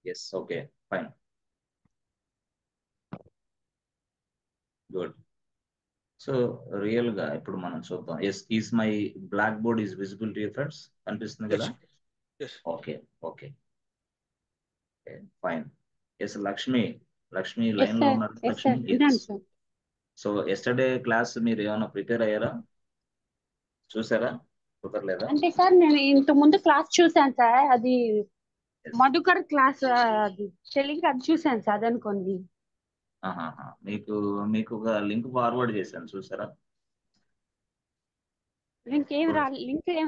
Yes okay fine good. So real గా ఇప్పుడు మనం చూద్దాం. Yes is my blackboard is visible to friends, కనిపిస్తుంది Yes, కదా? yes. Okay okay fine. Yes Lakshmi, Lakshmi yes line లో sir, ఉన్నారు. Yes Lakshmi sir, yes. విన్నాను సార్. సో ఎస్టర్డే క్లాస్ మీరు ఏమైనా ప్రిపేర్ అయ్యారా, చూసారా, కుదరలేదా? అంటే సార్ నేను ఇంత ముందు క్లాస్ చూసాను సార్, అది ఎస్. మధుకర్ క్లాస్, అది తెలుగు అది చూసాను సార్, అదనుకోండి. మీకు మీకు ఒక లింక్ ఫార్వర్డ్ చేశాను, చూసారా? లింక్ ఏం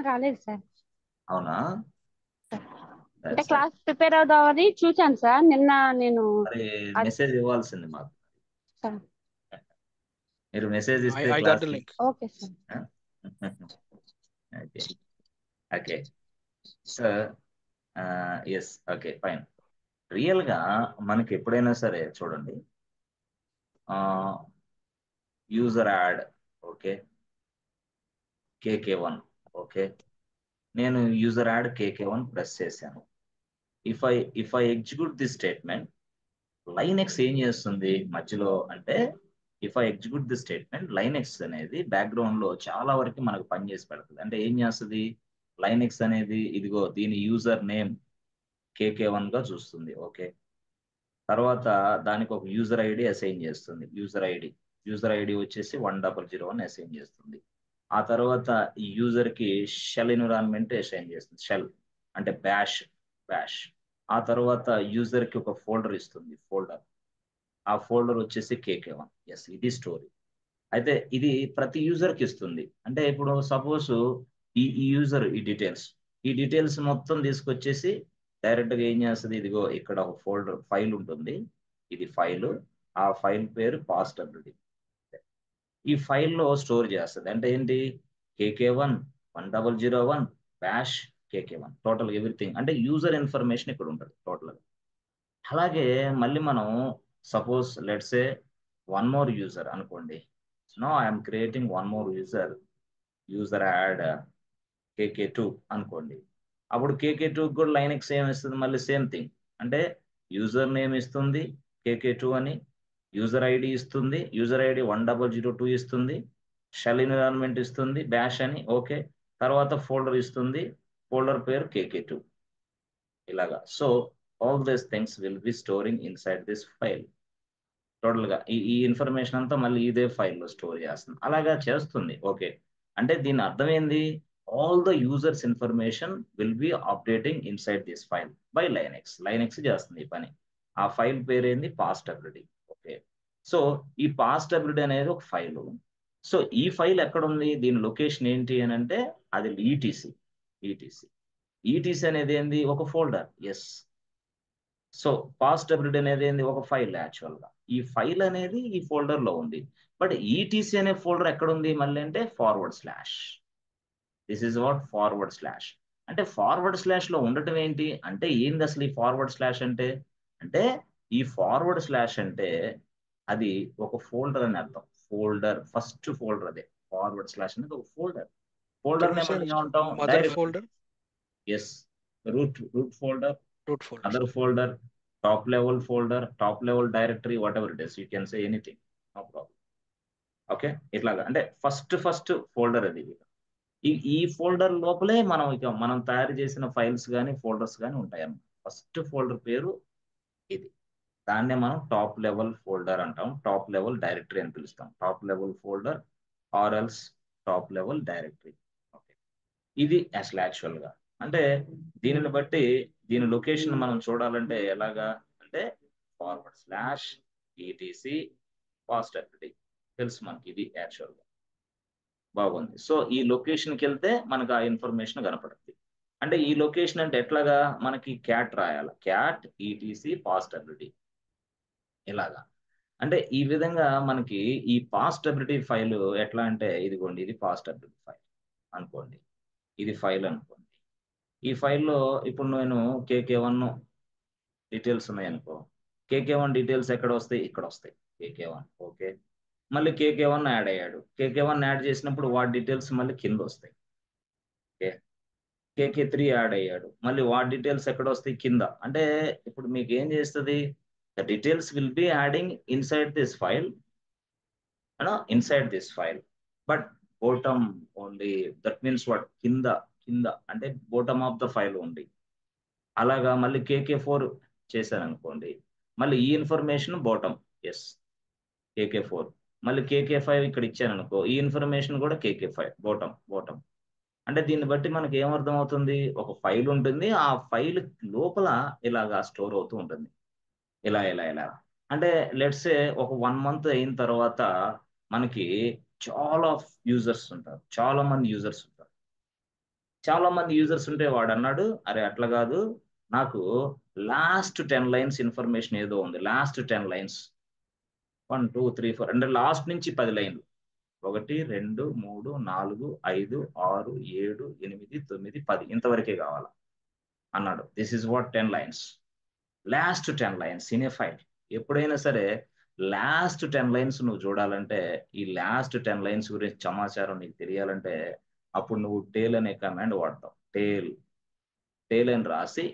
రాలేదు సార్. అవునా? అంటే That's right. క్లాస్ ప్రిపేర్ అవుదామని చూసాను సార్ నిన్న నేను. మరి అది మెసేజ్ ఇవ్వాల్సింది మాకు. సార్. మీరు మెసేజ్ I, ఇస్తే I got class. the link. Okay sir. Okay okay sir. Yes okay fine. Real గా మనకి ఎప్పుడైనా సరే చూడండి, user add okay KK1 okay, నేను యూజర్ యాడ్ KK1 ప్రెస్ చేశాను. If I execute this statement, Linux ఏం చేస్తుంది మధ్యలో అంటే, if I execute the statement, Linux అనేది బ్యాక్గ్రౌండ్ లో చాలా వరకు మనకు పనిచేసి పెడుతుంది. అంటే ఏం చేస్తుంది లైనెక్స్ అనేది, ఇదిగో దీని యూజర్ నేమ్ KK1 గా చూస్తుంది. ఓకే, తర్వాత దానికి ఒక యూజర్ ఐడి అసైన్ చేస్తుంది. యూజర్ ఐడి వచ్చేసి 1001 అసైన్ చేస్తుంది. ఆ తర్వాత ఈ యూజర్ కి షెల్ ఎన్విరాన్మెంట్ అసైన్ చేస్తుంది. షెల్ అంటే బ్యాష్. ఆ తర్వాత యూజర్ కి ఒక ఫోల్డర్ ఇస్తుంది, ఫోల్డర్. ఆ ఫోల్డర్ వచ్చేసి KK1. ఎస్, ఇది స్టోరీ. అయితే ఇది ప్రతి యూజర్ కి ఇస్తుంది. అంటే ఇప్పుడు సపోజ్ ఈ యూజర్ ఈ డీటెయిల్స్ మొత్తం తీసుకొచ్చేసి డైరెక్ట్ గా ఏం చేస్తుంది, ఇదిగో ఇక్కడ ఒక ఫైల్ ఉంటుంది, ఇది ఫైల్. ఆ ఫైల్ పేరు పాస్టబిలిటీ. ఈ ఫైల్లో స్టోర్ చేస్తుంది. అంటే ఏంటి, KK1 1001 bash KK1 total everything. అంటే యూజర్ ఇన్ఫర్మేషన్ ఇక్కడ ఉంటుంది టోటల్. అలాగే మళ్ళీ మనం suppose let's a one more user అనుకోండి. No I'm creating one more user add KK2 అనుకోండి. అప్పుడు KK2 కూడా లైనెక్స్ ఏం ఇస్తుంది, మళ్ళీ సేమ్ థింగ్. అంటే యూజర్ నేమ్ ఇస్తుంది KK2 అని, యూజర్ ఐడి ఇస్తుంది, యూజర్ ఐడి 1002 ఇస్తుంది, షెల్ ఎన్విరాన్మెంట్ ఇస్తుంది బ్యాష్ అని. ఓకే, తర్వాత ఫోల్డర్ ఇస్తుంది, ఫోల్డర్ పేరు KK2. ఇలాగా. So all these things will be storing inside this file. Total గా ఈ ఇన్ఫర్మేషన్ అంతా మళ్ళీ ఇదే ఫైల్లో స్టోర్ చేస్తుంది. అలాగా చేస్తుంది. ఓకే, అంటే దీని అర్థం ఏంది, all the users information will B updating inside this file by Linux చేస్తుంది ఈ పని. ఆ ఫైల్ పేరు ఏంది, పాస్టబిలిటీ. ఓకే, సో ఈ పాస్టబిలిటీ అనేది ఒక ఫైల్. సో ఈ ఫైల్ ఎక్కడ ఉంది, దీని లొకేషన్ ఏంటి అని అంటే, అది ఈటీసీ అనేది ఏంది, ఒక ఫోల్డర్. ఎస్, సో పాస్టబిలిటీ అనేది ఏంది, ఒక ఫైల్. యాక్చువల్ గా ఈ ఫైల్ అనేది ఈ ఫోల్డర్ లో ఉంది. బట్ ఈటీసీ అనే ఫోల్డర్ ఎక్కడ ఉంది మళ్ళీ అంటే, /. This is what /. అంటే // లో ఉండటం ఏంటి అంటే, ఏంది అసలు ఈ // అంటే, అంటే ఈ // అంటే అది ఒక ఫోల్డర్ అని అర్థం. ఫస్ట్ ఫోల్డర్ అదే // అనేది ఒక folder. Can folder we name say అంటే ఏమంటాం, mother direct. folder, yes, root folder, root folder? other folder, top level directory, whatever it is, you can say anything, no problem. Okay, ఇట్లాగా అంటే first folder అది. ఈ folder లోపలే మనం తయారు చేసిన ఫైల్స్ కానీ ఫోల్డర్స్ కానీ ఉంటాయన్నమాట. ఫస్ట్ ఫోల్డర్ పేరు ఇది. దాన్నే మనం టాప్ లెవెల్ ఫోల్డర్ అంటాం, టాప్ లెవెల్ డైరెక్టరీ అని పిలుస్తాం. Top level folder or else top level directory. Okay, ఇది అసలు యాక్చువల్ గా అంటే, దీనిని బట్టి దీని లొకేషన్ మనం చూడాలంటే ఎలాగా అంటే, /etc పాస్టబిలిటీ తెలుసు మనకి, ఇది యాక్చువల్ గా బాగుంది. సో ఈ లొకేషన్కి వెళ్తే మనకు ఆ ఇన్ఫర్మేషన్ కనపడుతుంది. అంటే ఈ లొకేషన్ అంటే ఎట్లాగా, మనకి క్యాట్ రాయాలి, క్యాట్ ఈటీసీ పాస్టబిలిటీ ఇలాగా. అంటే ఈ విధంగా మనకి ఈ పాస్టబిలిటీ ఫైల్ ఎట్లా అంటే, ఇదిగోండి ఇది పాస్టబిలిటీ ఫైల్ అనుకోండి, ఇది ఫైల్ అనుకోండి. ఈ ఫైల్లో ఇప్పుడు నేను KK1 డీటెయిల్స్ ఉన్నాయనుకో, KK1 డీటెయిల్స్ ఎక్కడ వస్తాయి, ఇక్కడ వస్తాయి KK1. ఓకే, మళ్ళీ KK1 యాడ్ అయ్యాడు, KK1 యాడ్ చేసినప్పుడు వాటి డీటెయిల్స్ మళ్ళీ కింద వస్తాయి. ఓకే, KK3 యాడ్ అయ్యాడు. మళ్ళీ వాడి డీటెయిల్స్ ఎక్కడ వస్తాయి? కింద. అంటే ఇప్పుడు మీకు ఏం చేస్తుంది? The details will be adding inside this file, inside this file, but bottom only. That means what? కింద, కింద అంటే bottom of the file only. అలాగా మళ్ళీ KK4 చేశాను అనుకోండి, మళ్ళీ ఈ ఇన్ఫర్మేషన్ బాటమ్. Yes, KK4. మళ్ళీ KK5 ఇక్కడ ఇచ్చాను అనుకో, ఈ ఇన్ఫర్మేషన్ కూడా KK5 బాటమ్, బాటమ్. అంటే దీన్ని బట్టి మనకి ఏమర్థం అవుతుంది? ఒక ఫైల్ ఉంటుంది, ఆ ఫైల్ లోపల ఇలాగా స్టోర్ అవుతూ ఉంటుంది. ఇలా ఇలా ఇలా అంటే లెట్స్ సే ఒక 1 మంత్ అయిన తర్వాత మనకి చాలా యూజర్స్ ఉంటారు, చాలా మంది యూజర్స్ ఉంటారు. చాలా మంది యూజర్స్ ఉంటే వాడు అన్నాడు, అరే అట్లా కాదు, నాకు లాస్ట్ 10 లైన్స్ ఇన్ఫర్మేషన్ ఏదో ఉంది, లాస్ట్ 10 లైన్స్, 1 2 3 4 అంటే లాస్ట్ నుంచి 10 లైన్లు, 1 2 3 4 5 6 7 8 9 10 ఇంతవరకే కావాలా అన్నాడు. This is what 10 lines, last 10 lines in a file. ఎప్పుడైనా సరే లాస్ట్ 10 లైన్స్ నువ్వు చూడాలంటే, ఈ లాస్ట్ 10 లైన్స్ గురించి సమాచారం నీకు తెలియాలంటే, అప్పుడు నువ్వు టేల్ అనే కమాండ్ వాడతావు. టేల్, టేల్ అని రాసి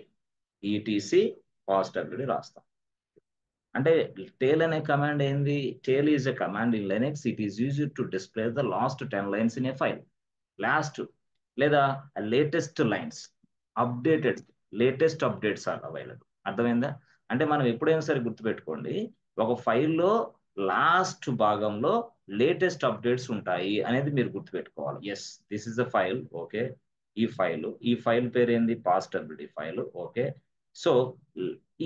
ఈటీసీ పాస్డబ్ల్యూడి రాస్తాం. అంటే టేల్ అనే కమాండ్ ఏంది? Tail is a command in Linux. It is used to display the last 10 lines in a file. Last లేదా latest lines, updated, latest updates are available. అర్థమైందా? అంటే మనం ఎప్పుడైనా సరే గుర్తుపెట్టుకోండి, ఒక ఫైల్లో లాస్ట్ భాగంలో లేటెస్ట్ అప్డేట్స్ ఉంటాయి అనేది మీరు గుర్తుపెట్టుకోవాలి. Yes, this is the file. Okay, ఈ ఫైల్ పేరు ఏంది? పాస్డబ్ల్యూడి ఫైల్. ఓకే, సో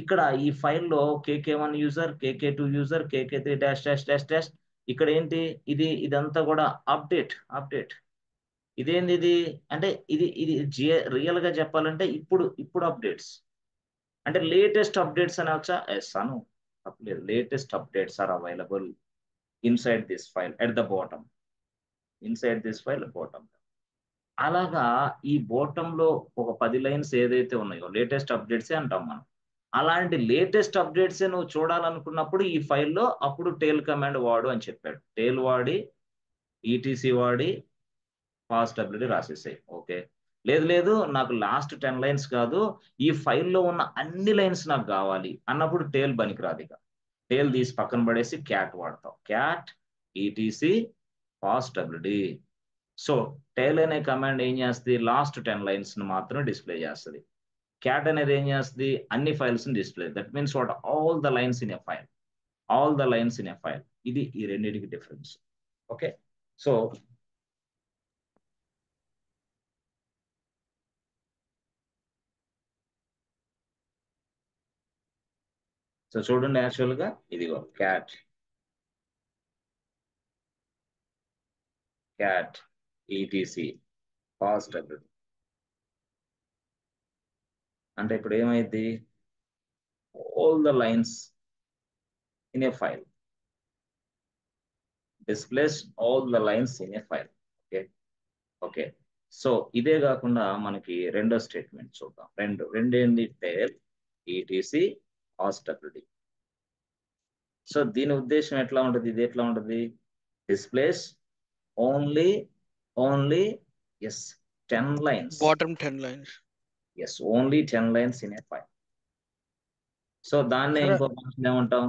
ఇక్కడ ఈ ఫైల్లో KK1 user, KK2 user, KK3 dash dash dash dash. ఇక్కడ ఏంటి? ఇదంతా కూడా అప్డేట్, అప్డేట్. ఇదేంది ఇది? అంటే ఇది రియల్ గా చెప్పాలంటే ఇప్పుడు అప్డేట్స్, అంటే లేటెస్ట్ అప్డేట్స్ అని వచ్చా? ఎస్ అను, తప్పలేదు. Latest updates are available inside this file at the bottom, inside this file bottom. అలాగా ఈ బాటమ్ లో ఒక 10 లైన్స్ ఏదైతే ఉన్నాయో లేటెస్ట్ అప్డేట్సే అంటాం మనం. అలాంటి లేటెస్ట్ అప్డేట్సే నువ్వు చూడాలనుకున్నప్పుడు ఈ ఫైల్లో అప్పుడు టేల్ కమాండ్ వాడు అని చెప్పాడు. టేల్ వాడి, ఈటీసీ వాడి పాస్డబ్ల్యూడి రాసేసాయి. ఓకే, లేదు లేదు నాకు లాస్ట్ 10 లైన్స్ కాదు, ఈ ఫైల్లో ఉన్న అన్ని లైన్స్ నాకు కావాలి అన్నప్పుడు టేల్ పనికిరాదు. ఇక టేల్ తీసి పక్కన పడేసి క్యాట్ వాడతాం. Cat ETC pass W D. So tail అనే కమాండ్ ఏం చేస్తుంది? లాస్ట్ 10 లైన్స్ మాత్రం డిస్ప్లే చేస్తుంది. క్యాట్ అనేది ఏం చేస్తుంది? అన్ని files display. That means what? All the lines in a file, all the lines in a file. ఇది ఈ రెండింటికి డిఫరెన్స్. ఓకే, సో చూడండి, యాక్చువల్ గా ఇదిగో క్యాట్, క్యాట్ ఈటీసీ పాస్డబ్ల్యూడి. అంటే ఇప్పుడు ఏమైంది? All the lines in a file, displays all the lines in a file. Okay, okay. So ఇదే కాకుండా మనకి రెండో స్టేట్మెంట్ చూద్దాం. రెండు ఏంటి? టేల్ ఈటీసీ పాస్డబ్ల్యూడి. సో దీని ఉద్దేశం ఎట్లా ఉంటుంది? ఇది ఎట్లా ఉంటుంది? Displays only, only, yes, 10 lines. Bottom 10 lines. Yes, only 10 lines in a file. So దాన్నే Sir, ఇంకో ఫంక్షన్ ఏమంటాం?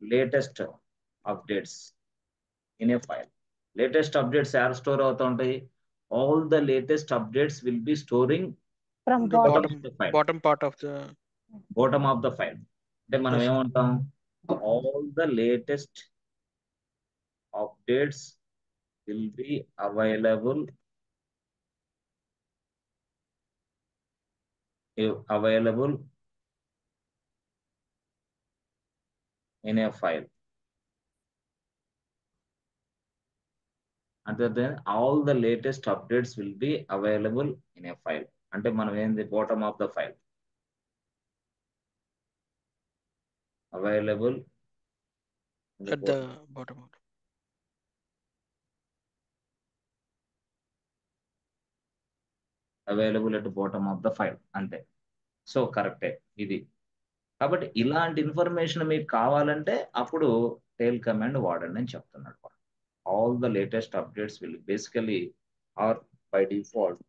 Latest updates in a file. Latest updates యార్ స్టోర్ అవుతా ఉంటాయి? All the latest updates will be storing from the bottom. bottom of the file, bottom part of the bottom of the file. అంటే మనం yes, sir. ఏమంటాం? All the latest updates will be available, available in a file. Other than all the latest updates will be available in a file. అంటే మనం ఏంది? Bottom of the file, available in the At the bottom, bottom. available at the bottom of the file. అంతే. So కరెక్టే ఇది. కాబట్టి ఇలాంటి information మీకు కావాలంటే అప్పుడు టేల్ కమాండ్ వాడండి అని చెప్తున్నాడు. All the latest updates will basically are by default,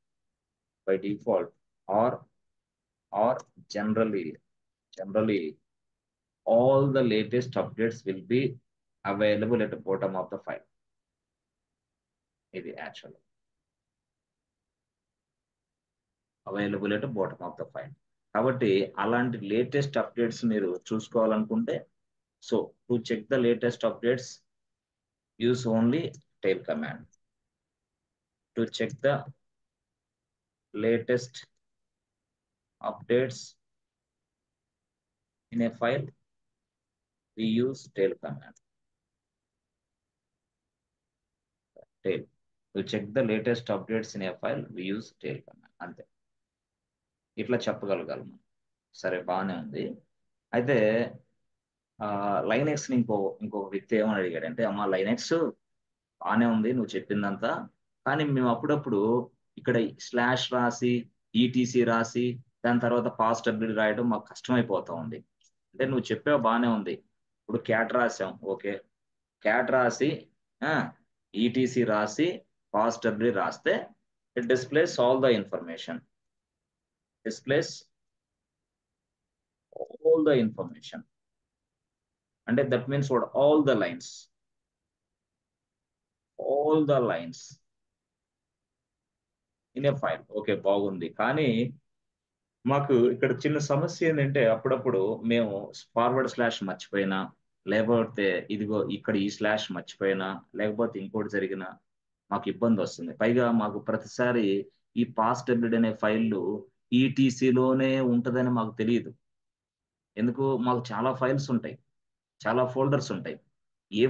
by default, or generally all the latest updates will be available at the bottom of the file. ఇది actual available at bottom of the file. కాబట్టి అలాంటి latest updates మీరు చూసుకోవాలనుకుంటే, so to check the latest updates use only tail command. To check the latest updates in a file we use tail command. Tail. To check the latest updates in a file, we use tail command. అంతే, ఇట్లా చెప్పగలగాలి. సరే, బాగానే ఉంది. అయితే Linux ఇంకో వ్యక్తి ఏమని అడిగాడు అంటే, అమ్మ లైనెక్స్ బాగానే ఉంది నువ్వు చెప్పిందంతా, కానీ మేము అప్పుడప్పుడు ఇక్కడ స్లాష్ రాసి ఈటీసీ రాసి దాని తర్వాత పాస్ డబ్ల్యూ రాయడం మాకు కష్టమైపోతా ఉంది. అంటే నువ్వు చెప్పావు బాగానే ఉంది, ఇప్పుడు క్యాట్ రాసాం, ఓకే, క్యాట్ రాసి ఈటీసీ రాసి పాస్ డబ్ల్యూ రాస్తే it displays all the information, displays all the information. అంటే that means what, all the lines in a file. Okay, బాగుంది. కానీ మాకు ఇక్కడ చిన్న సమస్య ఏంటంటే, అప్పుడప్పుడు మేము ఫార్వర్డ్ స్లాష్ మర్చిపోయినా, లేకపోతే ఇదిగో ఇక్కడ ఈ స్లాష్ మర్చిపోయినా, లేకపోతే ఇంకోటి జరిగినా మాకు ఇబ్బంది వస్తుంది. పైగా మాకు ప్రతిసారి ఈ పాస్ డబ్ల్యూడ్ అనే ఫైళ్ళు ఈటీసీలోనే ఉంటుందని మాకు తెలియదు. ఎందుకు, మాకు చాలా ఫైల్స్ ఉంటాయి, చాలా ఫోల్డర్స్ ఉంటాయి. ఏ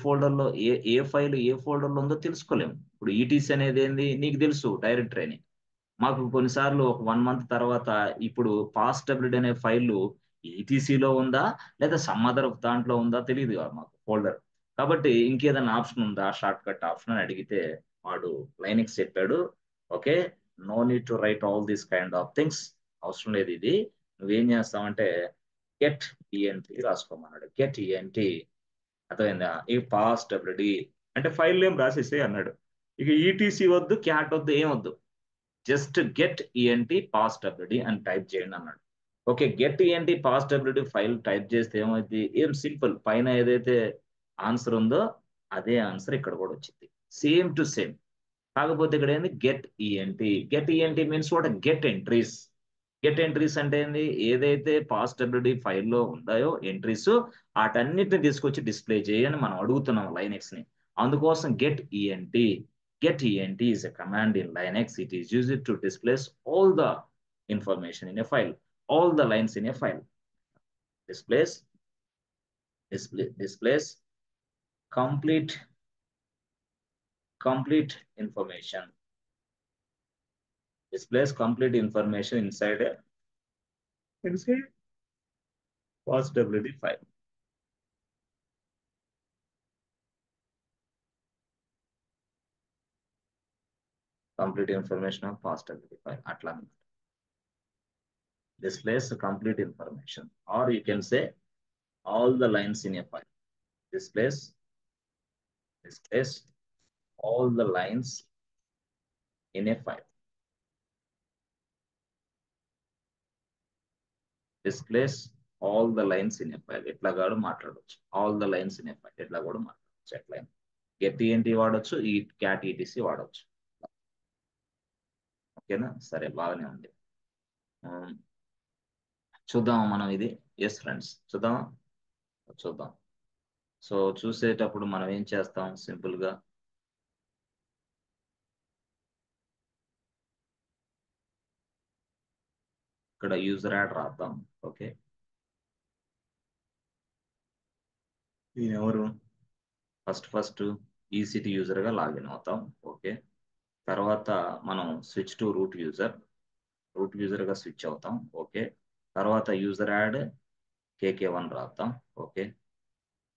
ఫోల్డర్లో ఏ ఫైల్ ఏ ఫోల్డర్లో ఉందో తెలుసుకోలేము. ఇప్పుడు ఈటీసీ అనేది ఏంది నీకు తెలుసు, డైరెక్టరీ అని. మాకు కొన్నిసార్లు ఒక 1 మంత్ తర్వాత ఇప్పుడు పాస్ డబ్ల్యూడ్ అనే ఫైల్ ఈటీసీలో ఉందా లేదా సమ్ అదర్ దాంట్లో ఉందా తెలియదు మాకు ఫోల్డర్. కాబట్టి ఇంకేదైనా ఆప్షన్ ఉందా, షార్ట్ కట్ ఆప్షన్ అని అడిగితే వాడు లైనెక్స్ చెప్పాడు, okay, no need to write all these kind of things, అవసరం లేదు. ఇది నువ్వేం చేస్తావంటే గెట్ ఈఎన్టీ రాసుకోమన్నాడు. గెట్ ఈఎన్టీ అర్థమైందా? ఈ పాస్ డబ్ల్యూడి అంటే ఫైల్ నేమ్ రాసేసే అన్నాడు. ఇక ఈటీసీ వద్దు, క్యాట్ వద్దు, ఏం వద్దు, just get ENT pass WD అని టైప్ చేయండి అన్నాడు. Okay, get ENT pass WD file type చేస్తే ఏమైంది, ఏం సింపుల్, పైన ఏదైతే ఆన్సర్ ఉందో అదే ఆన్సర్ ఇక్కడ కూడా వచ్చింది, సేమ్ టు సేమ్. కాకపోతే ఇక్కడ ఏంది, get ENT. Get ENT means what, get entries. Get entries అంటే ఏంది, ఏదైతే పాస్ డబ్ల్యూడి ఫైల్లో ఉన్నాయో ఎంట్రీస్ వాటన్నిటిని తీసుకొచ్చి డిస్ప్లే చేయని మనం అడుగుతున్నాం లైనెక్స్ ని. అందుకోసం get ENT. Get ent is a command in Linux. It is used to displace all the information in a file, all the lines in a file. Displace complete information. Displays complete information inside pass wd file. Complete information of pass wd file. Atla displays complete information, or you can say all the lines in a file. Displays all the lines in a file. Displays all the lines in a file. ఇట్లా కూడా మాట్లాడవచ్చు, all the lines in a file ఇట్లా కూడా మాట్లాడవచ్చు. ఎట్లా get ENT వాడచ్చు, ఈ cat ETC వాడవచ్చు. ఓకేనా, సరే, బాగానే ఉంది. చూద్దాం మనం ఇది. ఎస్ ఫ్రెండ్స్, చూద్దాం. సో చూసేటప్పుడు మనం ఏం చేస్తాం, సింపుల్ గా ఇక్కడ యూజర్ యాడ్ రాద్దాం. ఓకే, ఈయన ఎవరు, ఫస్ట్ ఈసీటీ యూజర్ గా లాగిన్ అవుతాం. ఓకే, తర్వాత మనం స్విచ్ టు రూట్ యూజర్ గా స్విచ్ అవుతాం. ఓకే, తర్వాత యూజర్ యాడ్ కేకే1 రాద్దాం. ఓకే,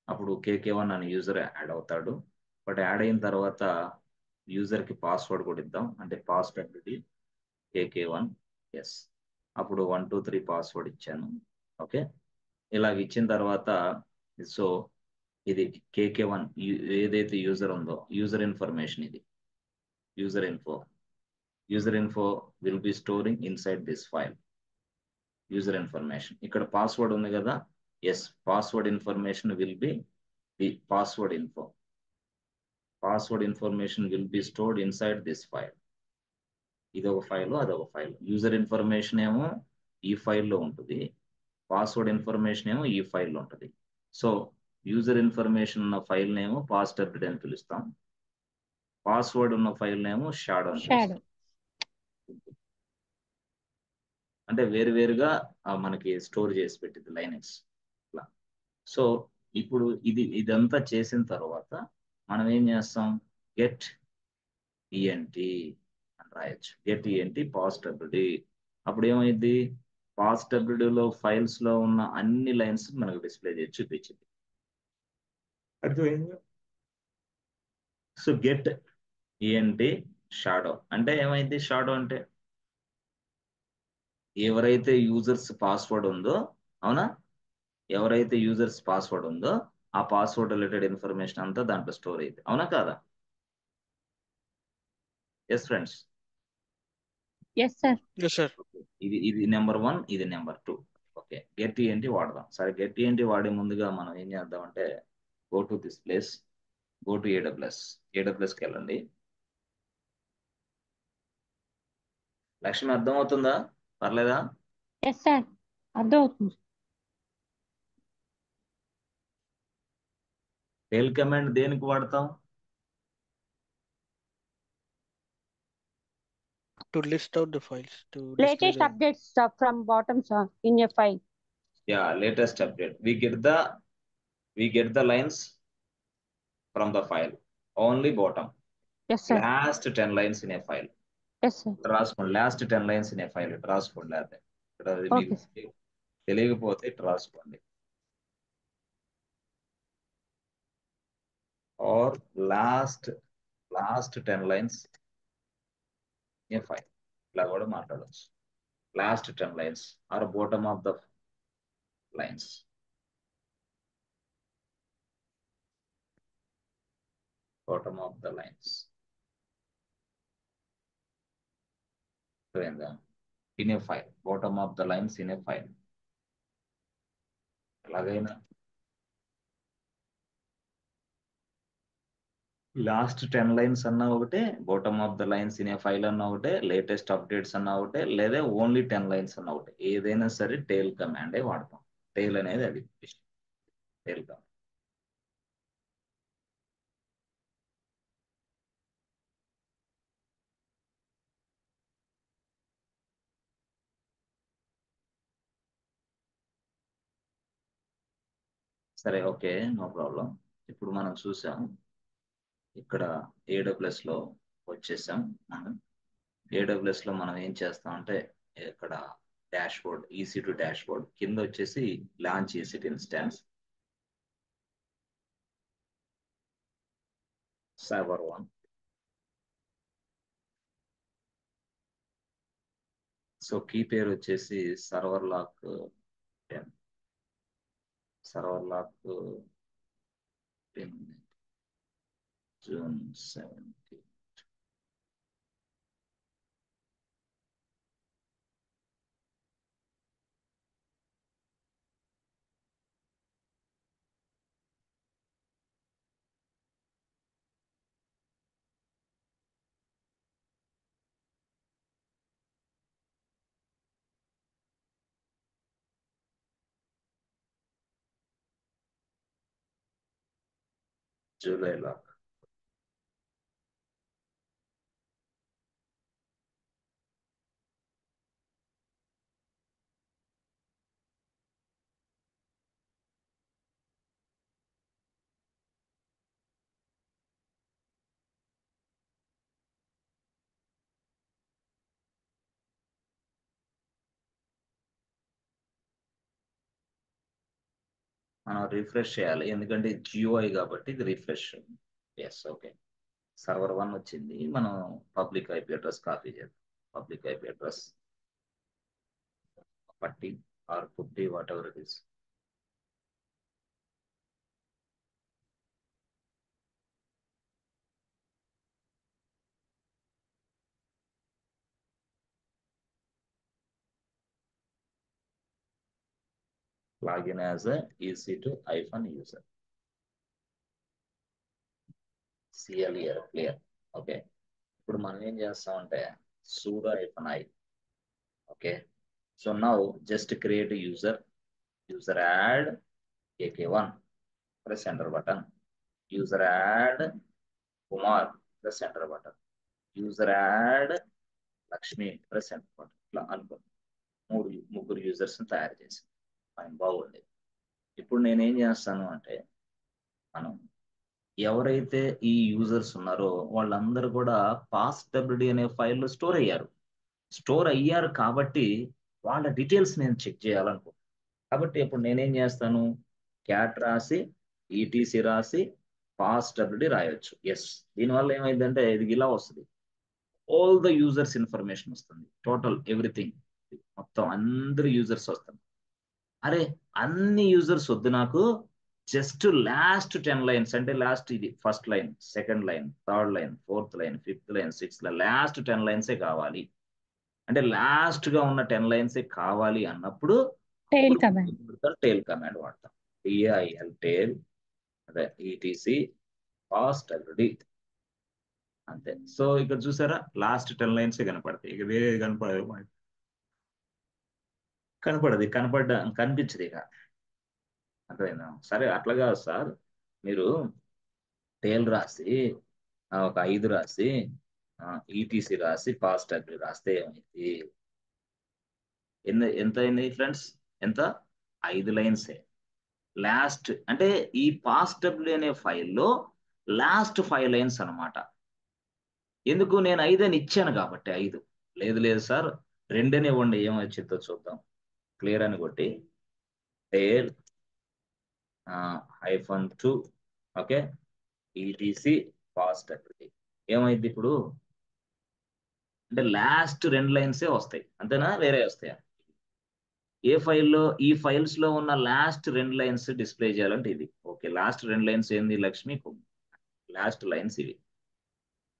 అప్పుడు కేకే1 అనే యూజర్ యాడ్ అవుతాడు. బట్ యాడ్ అయిన తర్వాత యూజర్ కి పాస్వర్డ్ కూడా ఇద్దాం, అంటే పాస్ డబ్ల్యూడి కేకే1. ఎస్, అప్పుడు 1 2 3 పాస్వర్డ్ ఇచ్చాను. ఓకే, ఇలాగ ఇచ్చిన తర్వాత సో ఇది కేకే1 ఏదైతే యూజర్ ఉందో యూజర్ ఇన్ఫర్మేషన్, ఇది user info. User info will be storing inside this file. User information ఇక్కడ పాస్వర్డ్ ఉంది కదా, yes, password information will be the password info. Password information will be stored inside this file. ఇది ఒక file, అదొక file. User information ఏమో ఈ ఫైల్లో ఉంటుంది, పాస్వర్డ్ ఇన్ఫర్మేషన్ ఏమో ఈ ఫైల్లో ఉంటుంది. సో యూజర్ ఇన్ఫర్మేషన్ ఉన్న ఫైల్ నేమో పాస్టర్డ్ అని పిలుస్తాం, పాస్వర్డ్ ఉన్న ఫైల్ నేమో షాడో అని షాడో. పిలుస్తాం. అంటే వేరువేరుగా మనకి స్టోర్ చేసి పెట్టింది లైనెక్స్. సో ఇప్పుడు ఇదంతా చేసిన తర్వాత మనం ఏం చేస్తాం, గెట్ ఈఎన్టి అని రాయొచ్చు. గెట్ ఈఎన్టి పాస్టబిలిటీ. అప్పుడు ఏమైంది, పాస్టబిలిటీలో ఫైల్స్ లో ఉన్న అన్ని లైన్స్ మనకు డిస్ప్లే చేసి చూపించింది. అర్థమైందా? సో గెట్ ఈఎన్టి షాడో అంటే ఏమైంది, షాడో అంటే ఎవరైతే యూజర్స్ పాస్వర్డ్ ఉందో, అవునా, ఎవరైతే యూజర్స్ పాస్వర్డ్ ఉందో ఆ పాస్వర్డ్ రిలేటెడ్ ఇన్ఫర్మేషన్ అంతా దాంట్లో స్టోర్ అయింది, అవునా కాదా? Yes friends. Yes sir. Yes, sir. ఇది నెంబర్ 1, ఇది నెంబర్ 2. ఓకే, గెట్ ఏంటి వాడదాం. సరే, గెట్ ఏంటి వాడే ముందుగా మనం ఏం చేద్దాం అంటే, go to this place, go to ఏడబ్ల్యూఎస్కి వెళ్ళండి. లక్ష్మి అర్థమవుతుందా? పర్లేదా? ఎస్ సార్, అర్థం అవుతుంది. టెల్ కమాండ్ దేనికి వాడతాం? To list out the files, to display latest the. Updates from bottom sir in a file. Yeah, latest update. we get the lines from the file, only bottom, yes sir. last 10 lines in a file. Yes sir. రాసుకోండి, last 10 lines in a file రాసుకోండి. అదే ఇక్కడ అది మీకు okay. తెలియకపోతే ఇట్లా రాసుకోండి. Or last 10 lines in a file, ఇలా కూడా మాట్లాడవచ్చు. Last 10 lines or bottom of the lines. Bottom of the lines. In a file, bottom of the lines in a file. ఎలాగైనా లాస్ట్ 10 లైన్స్ అన్నా ఒకటే, bottom of the lines in a file అన్నా ఒకటే, latest updates అన్నా ఒకటే, లేదా only 10 lines అన్నా ఒకటే. ఏదైనా సరే టెయిల్ కమాండే వాడతాం. టెయిల్ అనేది అది టెయిల్ కమాండ్. సరే, ఓకే, నో ప్రాబ్లం. ఇప్పుడు మనం చూసాం ఇక్కడ ఏడబ్ల్యూఎస్ లో వచ్చేసాం. మనం ఏడబ్ల్యూఎస్ లో మనం ఏం చేస్తాం అంటే, ఇక్కడ dash board, EC2 dash board కింద వచ్చేసి launch EC2 instance, server 1. So key పేరు వచ్చేసి server lock 10, server lock 10 June 17. July lock. మనం రిఫ్రెష్ చేయాలి, ఎందుకంటే జియోఐ కాబట్టి ఇది రిఫ్రెష్. Yes, okay. సర్వర్ 1 వచ్చింది. మనం పబ్లిక్ ఐపీ అడ్రస్ కాపీ చేద్దాం. Public IP address 40 or 50, whatever it is. Login as EC2 hyphen user. CL here clear. Okay, ఇప్పుడు మనం ఏం చేస్తామంటే sudo -i. Okay, so now just create user add AK1, press enter button. User add Kumar, press enter button. User add Lakshmi, press enter button. ఇట్లా అనుకో, ముగ్గురు users తయారు చేసి fine, బాగుంది. ఇప్పుడు నేనేం చేస్తాను అంటే, మనం ఎవరైతే ఈ యూజర్స్ ఉన్నారో వాళ్ళందరూ కూడా passwd అనే ఫైల్లో స్టోర్ అయ్యారు కాబట్టి వాళ్ళ డీటెయిల్స్ నేను చెక్ చేయాలనుకో. కాబట్టి ఇప్పుడు నేనేం చేస్తాను, క్యాట్ రాసి ఈటీసీ రాసి passwd రాయొచ్చు. ఎస్, దీనివల్ల ఏమైందంటే ఇది ఇలా వస్తుంది, ఆల్ ద యూజర్స్ ఇన్ఫర్మేషన్ వస్తుంది, టోటల్ ఎవ్రీథింగ్, మొత్తం అందరు యూజర్స్ వస్తుంది. అరే అన్ని యూజర్స్ వద్దు నాకు, జస్ట్ లాస్ట్ 10 లైన్స్, అంటే లాస్ట్ ఇది first line, second line, third line, fourth line, fifth line, sixth line, last 10 లైన్సే కావాలి, అంటే లాస్ట్ గా ఉన్న 10 లైన్సే కావాలి అన్నప్పుడు టైల్ కమాండ్. టేల్ కమాండ్ వాడతాం. TAIL టేల్, అదే ఈటీసీ passwd అంతే. సో ఇక్కడ చూసారా, లాస్ట్ 10 లైన్సే కనపడతాయి, ఇక వేరే కనిపించదు ఇక. అర్థమైందా? సరే అట్లా కాదు సార్, మీరు టేల్ రాసి ఒక 5 రాసి ఈటీసీ రాసి passwd రాస్తే ఏమైంది, ఎంత అయింది ఫ్రెండ్స్, ఎంత 5 లైన్సే. లాస్ట్ అంటే ఈ passwd అనే ఫైల్లో లాస్ట్ 5 లైన్స్ అన్నమాట. ఎందుకు, నేను 5 అని ఇచ్చాను కాబట్టి 5. లేదు సార్ 2 అని ఇవ్వండి, ఏమొచ్చిందో చూద్దాం. క్లియర్ అని కొట్టి టేల్ -2 ఓకే ఈటీసీ passwd ఏమైంది ఇప్పుడు, అంటే లాస్ట్ 2 లైన్సే వస్తాయి అంతేనా, వేరే వస్తాయా? ఏ ఫైల్లో, ఈ ఫైల్స్ లో ఉన్న లాస్ట్ 2 లైన్స్ డిస్ప్లే చేయాలంటే ఇది. ఓకే, లాస్ట్ 2 లైన్స్ ఏంది లక్ష్మి, లాస్ట్ లైన్స్ ఇవి.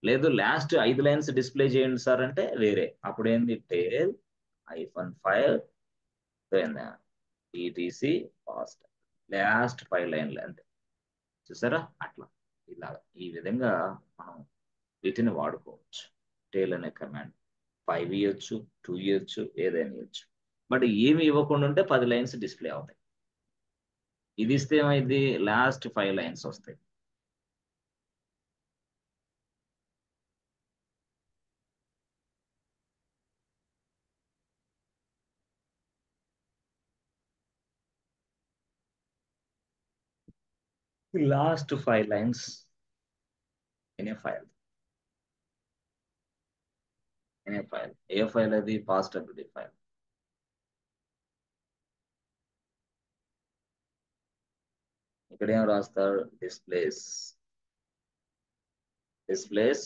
లేదు లాస్ట్ 5 లైన్స్ డిస్ప్లే చేయండి సార్ అంటే వేరే, అప్పుడు ఏంది టేల్ -5 ఈటీసీ passwd, లాస్ట్ 5 లైన్లు అంతే. చూసారా అట్లా, ఇలా ఈ విధంగా మనం వీటిని వాడుకోవచ్చు. టేల్ అనే కమాండ్ 5 ఇవ్వచ్చు, 2 ఇవ్వచ్చు, ఏదైనా ఇవ్వచ్చు. బట్ ఏమి ఇవ్వకుండా ఉంటే 10 లైన్స్ డిస్ప్లే అవుతాయి. ఇది ఇస్తే ఏమైంది, లాస్ట్ 5 లైన్స్ వస్తాయి. Last 5 lines in a file. A file అది, passwd ఫైల్. ఇక్కడ ఏం రాస్తారు, displays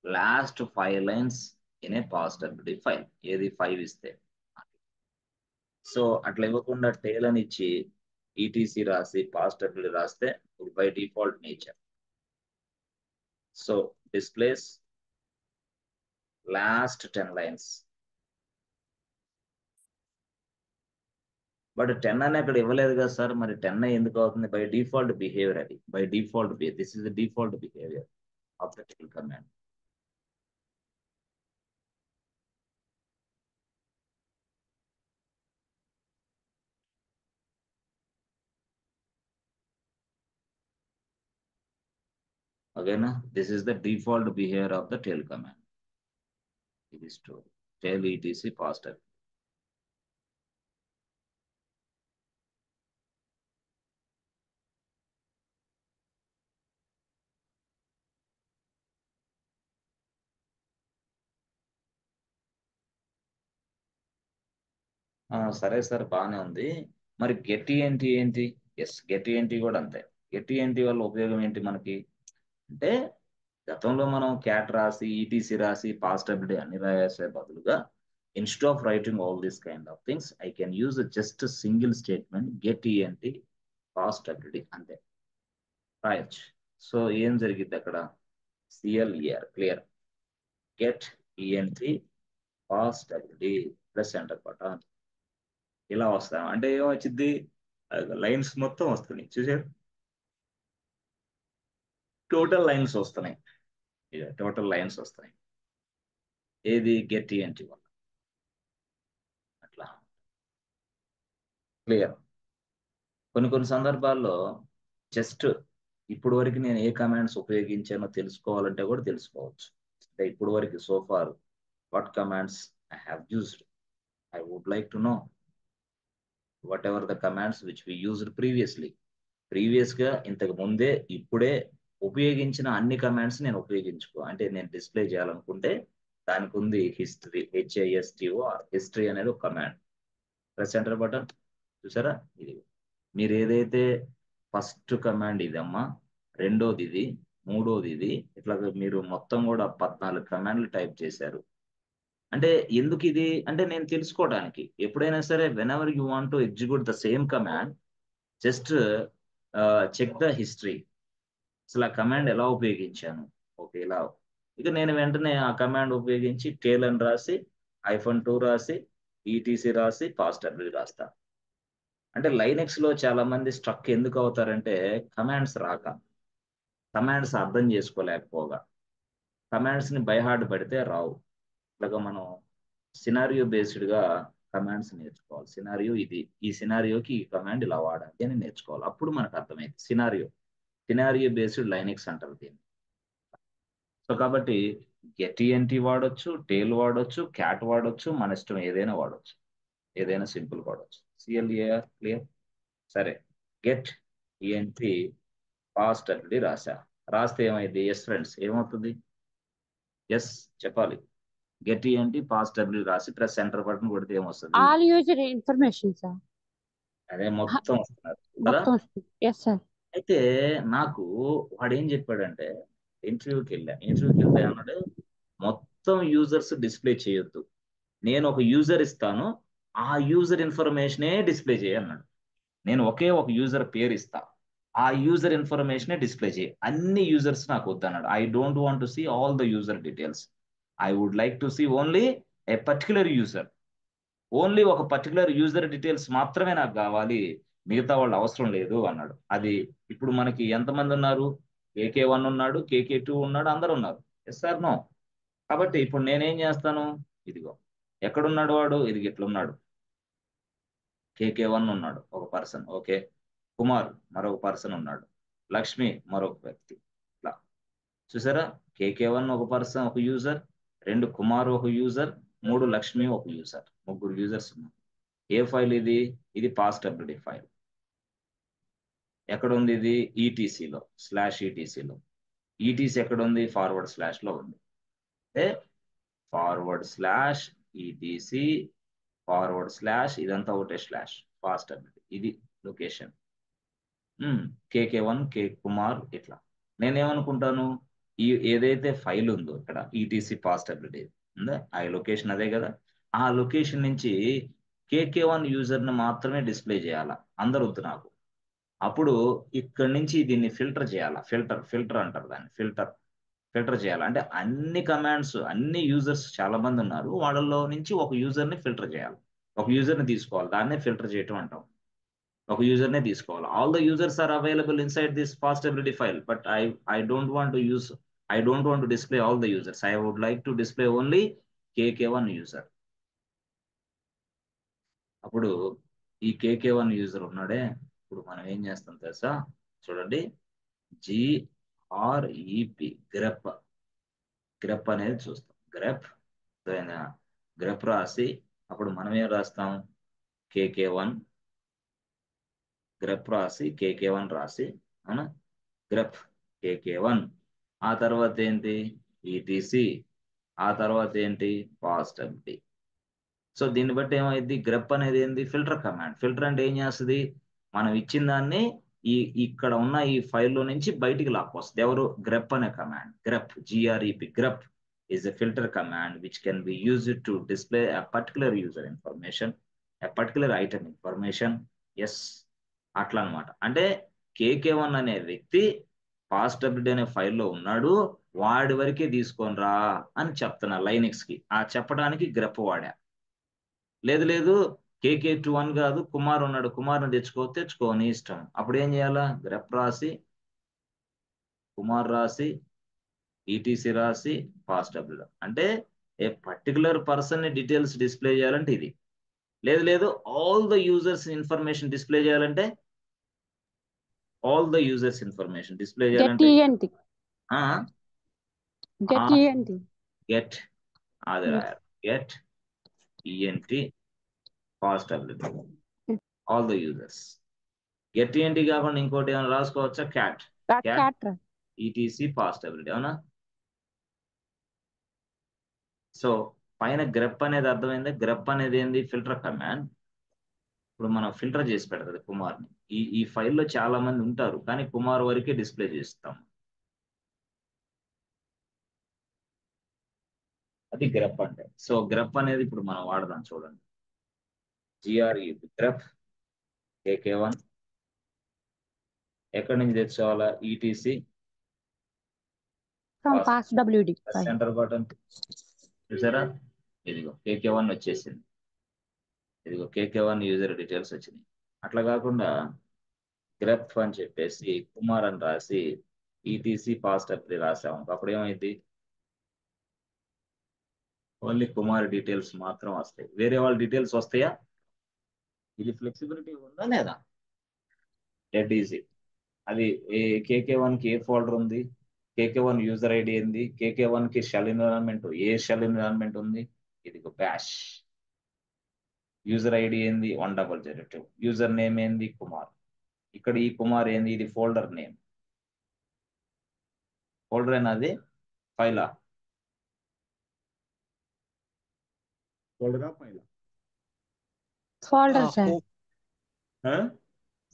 last 5 lines in a passwd file. ఏది 5 ఇస్తే, సో అట్లా ఇవ్వకుండా టేల్ అని ఇచ్చి ఈటీసీ రాసి passwd రాస్తే by default nature. So displays last 10 lines, but 10 అని అక్కడ ఇవ్వలేదు కదా సార్, మరి 10 ఎందుకు అవుతుంది, బై డిఫాల్ట్ బిహేవియర్ అది, by default this is the default behaviour of the tail command. ఓకేనా, this is the default behaviour of the tail command. ఇది స్టోరీ టేల్ ఈటీసీ passwd. సరే సార్ బాగానే ఉంది, మరి గెట్ ఏంటి? ఎస్, గెట్ కూడా అంతే. గెట్ వల్ల ఉపయోగం ఏంటి మనకి అంటే, గతంలో మనం క్యాట్ రాసి ఈటీసీ రాసి passwd అన్ని రాసే బదులుగా, instead of writing all these kind of things I can use just single statement get passwd అంతే రాయొచ్చు. సో ఏం జరిగింది అక్కడ, CLER clear, get passwd press enter button. ఇలా వస్తాం అంటే ఏమొచ్చింది, లైన్స్ మొత్తం వస్తున్నాయి చూసారు, టోటల్ లైన్స్ వస్తున్నాయి, టోటల్ లైన్స్ వస్తున్నాయి. ఏది గెట్ ఏంటి వల్ల అట్లా క్లియర్. కొన్ని సందర్భాల్లో జస్ట్ ఇప్పుడు వరకు నేను ఏ కమాండ్స్ ఉపయోగించానో తెలుసుకోవాలంటే కూడా తెలుసుకోవచ్చు. అంటే ఇప్పుడు వరకు so far what commands I have used, I would like to know whatever the commands which we used previous గా ఇంతకు ముందే ఇప్పుడే ఉపయోగించిన అన్ని కమాండ్స్ నేను అంటే నేను డిస్ప్లే చేయాలనుకుంటే దానికి ఉంది హిస్టరీ, హిస్టరీ అనేది ఒక కమాండ్. ప్రెస్ ఎంటర్ బటన్ చూసారా, ఇది మీరు ఏదైతే ఫస్ట్ కమాండ్ ఇదమ్మా, రెండోది ఇది, మూడోది ఇది, ఇట్లా మీరు మొత్తం కూడా 14 కమాండ్లు టైప్ చేశారు. అంటే ఎందుకు ఇది అంటే నేను తెలుసుకోవడానికి. ఎప్పుడైనా సరే whenever you want to execute the same command, just check the history, అసలు ఆ కమాండ్ ఎలా ఉపయోగించాను. ఓకే, ఇలా ఇక నేను వెంటనే ఆ కమాండ్ ఉపయోగించి టేల్ అని రాసి -2 రాసి ఈటీసీ రాసి పాస్టర్లు రాస్తా. అంటే లైనెక్స్ లో చాలా మంది స్ట్రక్ ఎందుకు అవుతారంటే కమాండ్స్ రాక, కమాండ్స్ అర్థం చేసుకోలేకపోగా, కమాండ్స్ ని బైహార్డ్ పడితే రావు. ఇలాగా మనం సినారియో బేస్డ్ గా కమాండ్స్ నేర్చుకోవాలి. సినారియో ఇది, ఈ సినారియోకి ఈ కమాండ్ ఇలా వాడాలి అని నేర్చుకోవాలి. అప్పుడు మనకు అర్థమైంది సినారియో బేస్డ్ లైనెక్స్ అంటారు దీన్ని. సో కాబట్టి గెట్ వాడొచ్చు, టేల్ వాడొచ్చు, క్యాట్ వాడొచ్చు, మన ఇష్టం ఏదైనా వాడొచ్చు, ఏదైనా సింపుల్ వాడొచ్చు. CLAR clear. సరే, గెట్ ఈఎన్టీ పాస్ట్ అనేది రాస్తే ఏమైంది? ఎస్ ఫ్రెండ్స్, ఏమవుతుంది? ఎస్ చెప్పాలి. గెట్ ఈఎన్టీ పాస్ట్ డబ్ల్యూ రాసి ప్రెస్ సెంటర్ బటన్ కొడితే ఏమొస్తుంది? All user information sir. అదే మొత్తం వస్తున్నారు కదా. మొత్తం వస్తుంది. Yes sir. అయితే నాకు వాడు ఏం చెప్పాడంటే, ఇంటర్వ్యూకి వెళ్తే అన్నాడు మొత్తం యూజర్స్ డిస్ప్లే చేయొద్దు, నేను ఒక యూజర్ ఇస్తాను, ఆ యూజర్ ఇన్ఫర్మేషనే డిస్ప్లే చేయన్నాడు. నేను ఒకే ఒక యూజర్ పేరు ఇస్తా, ఆ యూజర్ ఇన్ఫర్మేషనే డిస్ప్లే చేయి, అన్ని యూజర్స్ నాకు వద్దన్నాడు. I don't want to see all the user details, I would like to see only a particular user, only ఒక పర్టికులర్ యూజర్ డీటెయిల్స్ మాత్రమే నాకు కావాలి, మిగతా వాళ్ళు అవసరం లేదు అన్నాడు. అది ఇప్పుడు మనకి ఎంతమంది ఉన్నారు? KK1 ఉన్నాడు, KK2 ఉన్నాడు, అందరు ఉన్నారు. Yes sir no. కాబట్టి ఇప్పుడు నేనేం చేస్తాను, ఇదిగో ఎక్కడున్నాడు వాడు, ఇది ఇట్లున్నాడు. KK1 ఉన్నాడు ఒక పర్సన్, ఓకే, కుమార్ మరొక పర్సన్ ఉన్నాడు, లక్ష్మి మరొక వ్యక్తి. ఇట్లా చూసారా, KK1 ఒక పర్సన్ ఒక యూజర్, 2 కుమార్ ఒక యూజర్, 3 లక్ష్మి ఒక యూజర్, 3 యూజర్స్ ఉన్నారు. ఏ ఫైల్ ఇది? ఇది పాస్ట్ డబ్ల్యూడి ఫైల్. ఎక్కడ ఉంది ఇది? ఈటీసీలో /ETCలో. ఈటీసీ ఎక్కడ ఉంది? // లో ఉంది. అంటే //ETC / ఇదంతా ఒకటే స్లాష్ పాస్ట్ డబ్ల్యూడి, ఇది లొకేషన్. KK1 కుమార్ ఇట్లా. నేనేమనుకుంటాను, ఈ ఏదైతే ఫైల్ ఉందో ఇక్కడ ఈటీసీ పాస్ట్ డబ్ల్యూడి ఉందా, ఆ లొకేషన్ అదే కదా, ఆ లొకేషన్ నుంచి KK1 యూజర్ని మాత్రమే డిస్ప్లే చేయాలా, అందరు వద్దు నాకు. అప్పుడు ఇక్కడి నుంచి దీన్ని ఫిల్టర్ చేయాలా, ఫిల్టర్ అంటారు దాన్ని, ఫిల్టర్ చేయాలి. అంటే అన్ని కమాండ్స్, అన్ని యూజర్స్ చాలా మంది ఉన్నారు, వాళ్ళలో నుంచి ఒక యూజర్ని ఫిల్టర్ చేయాలి, ఒక యూజర్ని తీసుకోవాలి, దాన్నే ఫిల్టర్ చేయటం అంటాం. ఒక యూజర్నే తీసుకోవాలి. All the users are available inside this past WD file, but I don't want to display all the users, I would like to display only KK1 user. అప్పుడు ఈ KK1 యూజర్ ఉన్నాడే, ఇప్పుడు మనం ఏం చేస్తాం తెలుసా, చూడండి, GREP గ్రెప్ అనేది చూస్తాం. గ్రెప్ రాసి అప్పుడు మనం ఏం రాస్తాం, KK1 గ్రెప్ రాసి KK1 రాసి, అవునా, గ్రెప్ KK1, ఆ తర్వాత ఏంటి ఈటీసీ, ఆ తర్వాత ఏంటి పాస్ట్ డబ్ల్యూడి. సో దీన్ని బట్టి ఏమైంది, గ్రెప్ అనేది ఏంది? Filter command. ఫిల్టర్ అంటే ఏం చేస్తుంది, మనం ఇచ్చిన దాన్ని ఇక్కడ ఉన్న ఈ ఫైల్లో నుంచి బయటికి లాక్కొస్తుంది. ఎవరు? గ్రెప్ అనే command. GREP is a filter command which can be used to display a particular user information, a particular item information. Yes, అట్లా అనమాట. అంటే KK1 అనే వ్యక్తి పాస్ట్ డబ్ల్యూడి అనే ఫైల్లో ఉన్నాడు, వాడి వరకే తీసుకొని రా అని చెప్తున్నా లైనెక్స్ కి. ఆ చెప్పడానికి గ్రెప్ వాడా. లేదు KK21 కాదు, కుమార్ ఉన్నాడు, కుమార్ని తెచ్చుకో నీ ఇష్టం. అప్పుడు ఏం చేయాలా? గ్రెప్ రాసి, కుమార్ రాసి, ఈటీసీ రాసి, పాస్ డబ్ల్యూ. అంటే ఏ పర్టికులర్ పర్సన్ ని డీటెయిల్స్ డిస్ప్లే చేయాలంటే ఇది. లేదు all the users information display చేయాలంటే డిస్ప్లే గెట్ చేయాలంటే ఈఎన్టీ గెట్ ఈఎన్టీ గెట్ అది రాయాలి. Get ENT pass W all the users. Get ENT కాకుండా ఇంకోటి ఏమైనా రాసుకోవచ్చా? Cat cat ETC pass W. అవునా? సో పైన గ్రెప్ అనేది అర్థమైంది. గ్రెప్ అనేది ఏంది? Filter command. ఇప్పుడు మనం ఫిల్టర్ చేసి పెడతాది కుమార్ని. ఈ ఫైల్లో చాలా మంది ఉంటారు, కానీ కుమార్ వరకే డిస్ప్లే చేస్తాం. అది గ్రెప్ అంటే. సో గ్రెప్ అనేది ఇప్పుడు మనం వాడదాం, చూడండి. GRE గ్రెప్ KK1 ఎక్కడి నుంచి తెచ్చుకోవాలా? ETC pass WD centre button చూసారా? ఇదిగో KK1 వచ్చేసింది. ఇదిగో KK1 యూజర్ డీటెయిల్స్ వచ్చినాయి. అట్లా కాకుండా గ్రెప్ అని చెప్పేసి కుమార్ అని రాసి ఈటీసీ పాస్ డబ్ల్యూ రాసాము. అప్పుడు ఏమైంది? ఓన్లీ కుమార్ డీటెయిల్స్ మాత్రం వస్తాయి, వేరే వాళ్ళ డీటెయిల్స్ వస్తాయా? ఇది ఫ్లెక్సిబిలిటీ ఉందా లేదా? Dead easy. అది KK1 కి ఏ ఫోల్డర్ ఉంది? KK1 యూజర్ ఐడి ఏంది? KK1 కి షెల్ ఎన్విరాన్మెంట్ ఏ షెల్ ఎన్విరాన్మెంట్ ఉంది? ఇదిగో బ్యాష్. యూజర్ ఐడి ఏంది? 1002. యూజర్ నేమ్ ఏంది? కుమార్. ఇక్కడ ఈ కుమార్ ఏంది? ఇది ఫోల్డర్ నేమ్. ఫోల్డర్ అనేది ఫైలా? ఫోల్డరా ఫైలా? Folder sir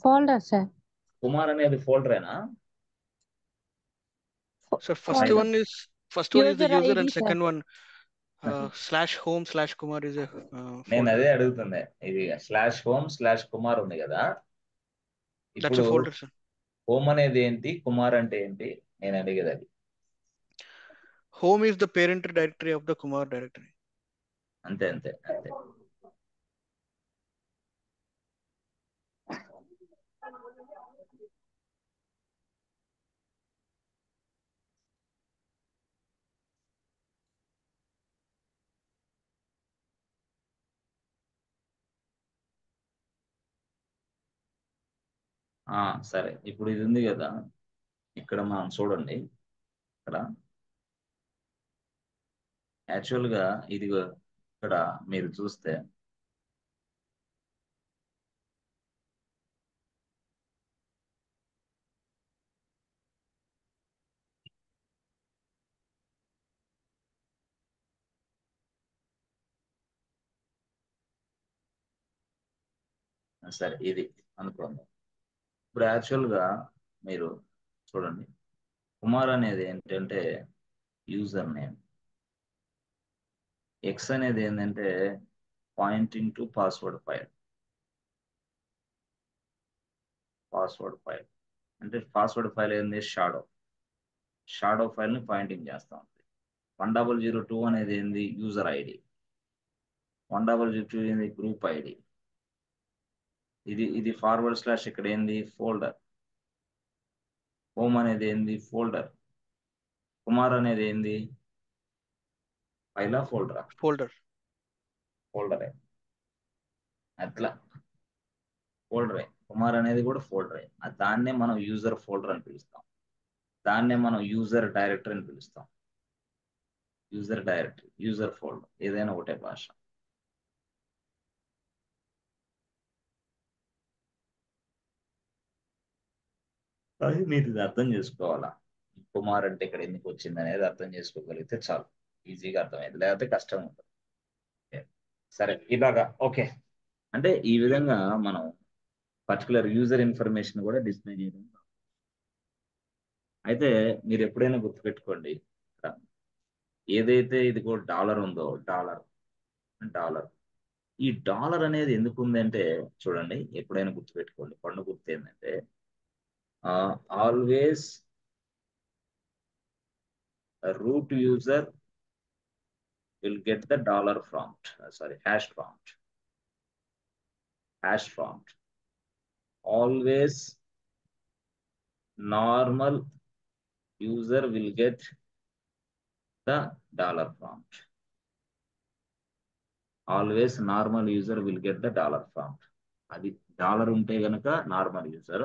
folder sir Kumar అనేది ఫోల్డరేనా? So first File. one is the User user, ID, and sir. second one /home/kumar is a నేను folder. అదే అడుగుతుంది. ఇది /home/kumar ఉంది కదా. That's ఇప్పుడు a folder, sir. హోమ్ అనేది ఏంటి? కుమార్ అంటే ఏంటి? నేను అడిగేది అది. Home is the parent directory of the Kumar directory. అంతే అంతే అంతే. సరే, ఇప్పుడు ఇది ఉంది కదా, ఇక్కడ మనం చూడండి. ఇక్కడ యాక్చువల్గా ఇది ఇక్కడ మీరు చూస్తే సరే ఇది అనుకోండి. ఇప్పుడు యాక్చువల్గా మీరు చూడండి, కుమార్ అనేది ఏంటంటే యూజర్ నేమ్, ఎక్స్ అనేది ఏంటంటే పాయింటింగ్ టు పాస్వర్డ్ ఫైల్. అంటే పాస్వర్డ్ ఫైల్ ఏంది? షాడో ఫైల్ని పాయింటింగ్ చేస్తా ఉంది. 1002 అనేది ఏంది? User ID. 1002 ఏంది? Group ID. ఇది ఫార్వర్డ్ స్లాష్ ఇక్కడ ఏంది? ఫోల్డర్. హోమ్ అనేది ఏంది? ఫోల్డర్. కుమార్ అనేది ఏంది? ఫైలా ఫోల్డరా? ఫోల్డరే. అట్లా ఫోల్డరే. కుమార్ అనేది కూడా ఫోల్డరే. దాన్నే మనం యూజర్ ఫోల్డర్ అని పిలుస్తాం. దాన్నే మనం యూజర్ డైరెక్టరీ అని పిలుస్తాం. యూజర్ డైరెక్టరీ, యూజర్ ఫోల్డర్, ఏదైనా ఒకటే భాష. అది మీరు ఇది అర్థం చేసుకోవాలా. కుమార్ అంటే ఇక్కడ ఎందుకు వచ్చింది అనేది అర్థం చేసుకోగలిగితే చాలు, ఈజీగా అర్థమైంది. లేకపోతే కష్టం ఉంటుంది. సరే, ఇలాగా ఓకే. అంటే ఈ విధంగా మనం పర్టికులర్ యూజర్ ఇన్ఫర్మేషన్ కూడా డిస్ప్లే చేయడం. అయితే మీరు ఎప్పుడైనా గుర్తుపెట్టుకోండి, ఏదైతే ఇది కూడా డాలర్ ఉందో, డాలర్ ఈ డాలర్ అనేది ఎందుకు ఉందంటే చూడండి, ఎప్పుడైనా గుర్తుపెట్టుకోండి. పండు గుర్తు ఏంటంటే always root user will get the dollar prompt, hash prompt. hash prompt. Always normal user will get the dollar prompt. Always normal user will get the dollar prompt. అది డాలర్ ఉంటే గనుక నార్మల్ యూజర్,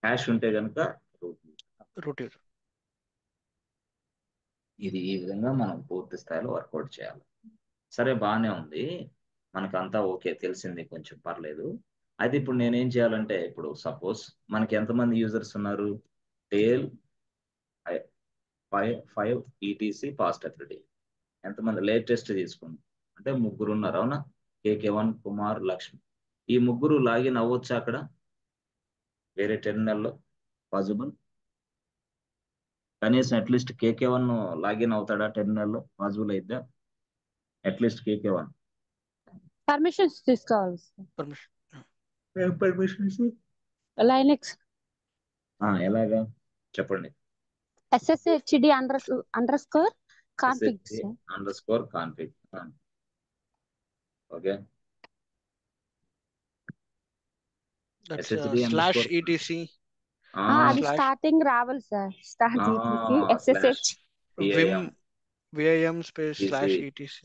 హ్యాష్ ఉంటే గనుక root user. Root user. ఇది ఈ విధంగా మనం పూర్తి స్థాయిలో వర్కౌట్ చేయాలి. సరే, బాగానే ఉంది, మనకంతా ఓకే, తెలిసింది, కొంచెం పర్లేదు. అయితే ఇప్పుడు నేనేం చేయాలంటే, ఇప్పుడు సపోజ్ మనకి ఎంతమంది యూజర్స్ ఉన్నారు, టేల్ 5 ఈటీసీ పాస్ట్ ఎవ్రీడే, ఎంతమంది లేటెస్ట్ తీసుకుందాం అంటే 3 ఉన్నారు, అవునా? కేకే1, కుమార్, లక్ష్మి. ఈ 3 లాగిన్ అవ్వచ్చు అక్కడ వేరే టెర్మినల్లో పాసిబుల్? కనీసం అట్లీస్ట్ కేకే1 లాగిన్ అవుతాడా టెర్మినల్లో? పాసిబుల్ అయిద్దా అట్లీస్ట్ కేకే1? పర్మిషన్స్ తీసుకోవాలి సార్. పర్మిషన్. పర్మిషన్స్ లైనెక్స్ ఎలాగా చెప్పండి. SSHD underscore config sir. _config. Okay, That's SSD_config. /etc. అది slash స్టార్టింగ్ రావాలి sir. Start SSH vim vim space PC.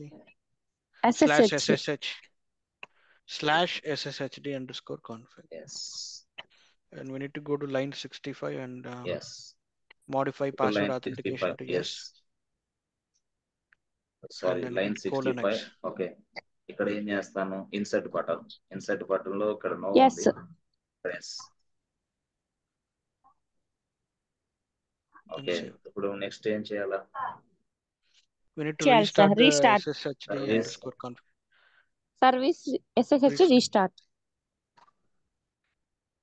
/etc /ssh /sshd_config. Yes. And we need to go to line 65 and Yes. modify Go password line authentication 65. to Yes. yes. Sorry, And then line hit colon 65. X. Okay, ఇక్కడ ఏం చేస్తాను, insert button లో ఇక్కడ no Yes, ఉంది, sir. Press. And okay, save. ఇప్పుడు next ఏం చేయాలా? We need to Yes, sir. restart the Restart. SSHD_config. Service SSH restart.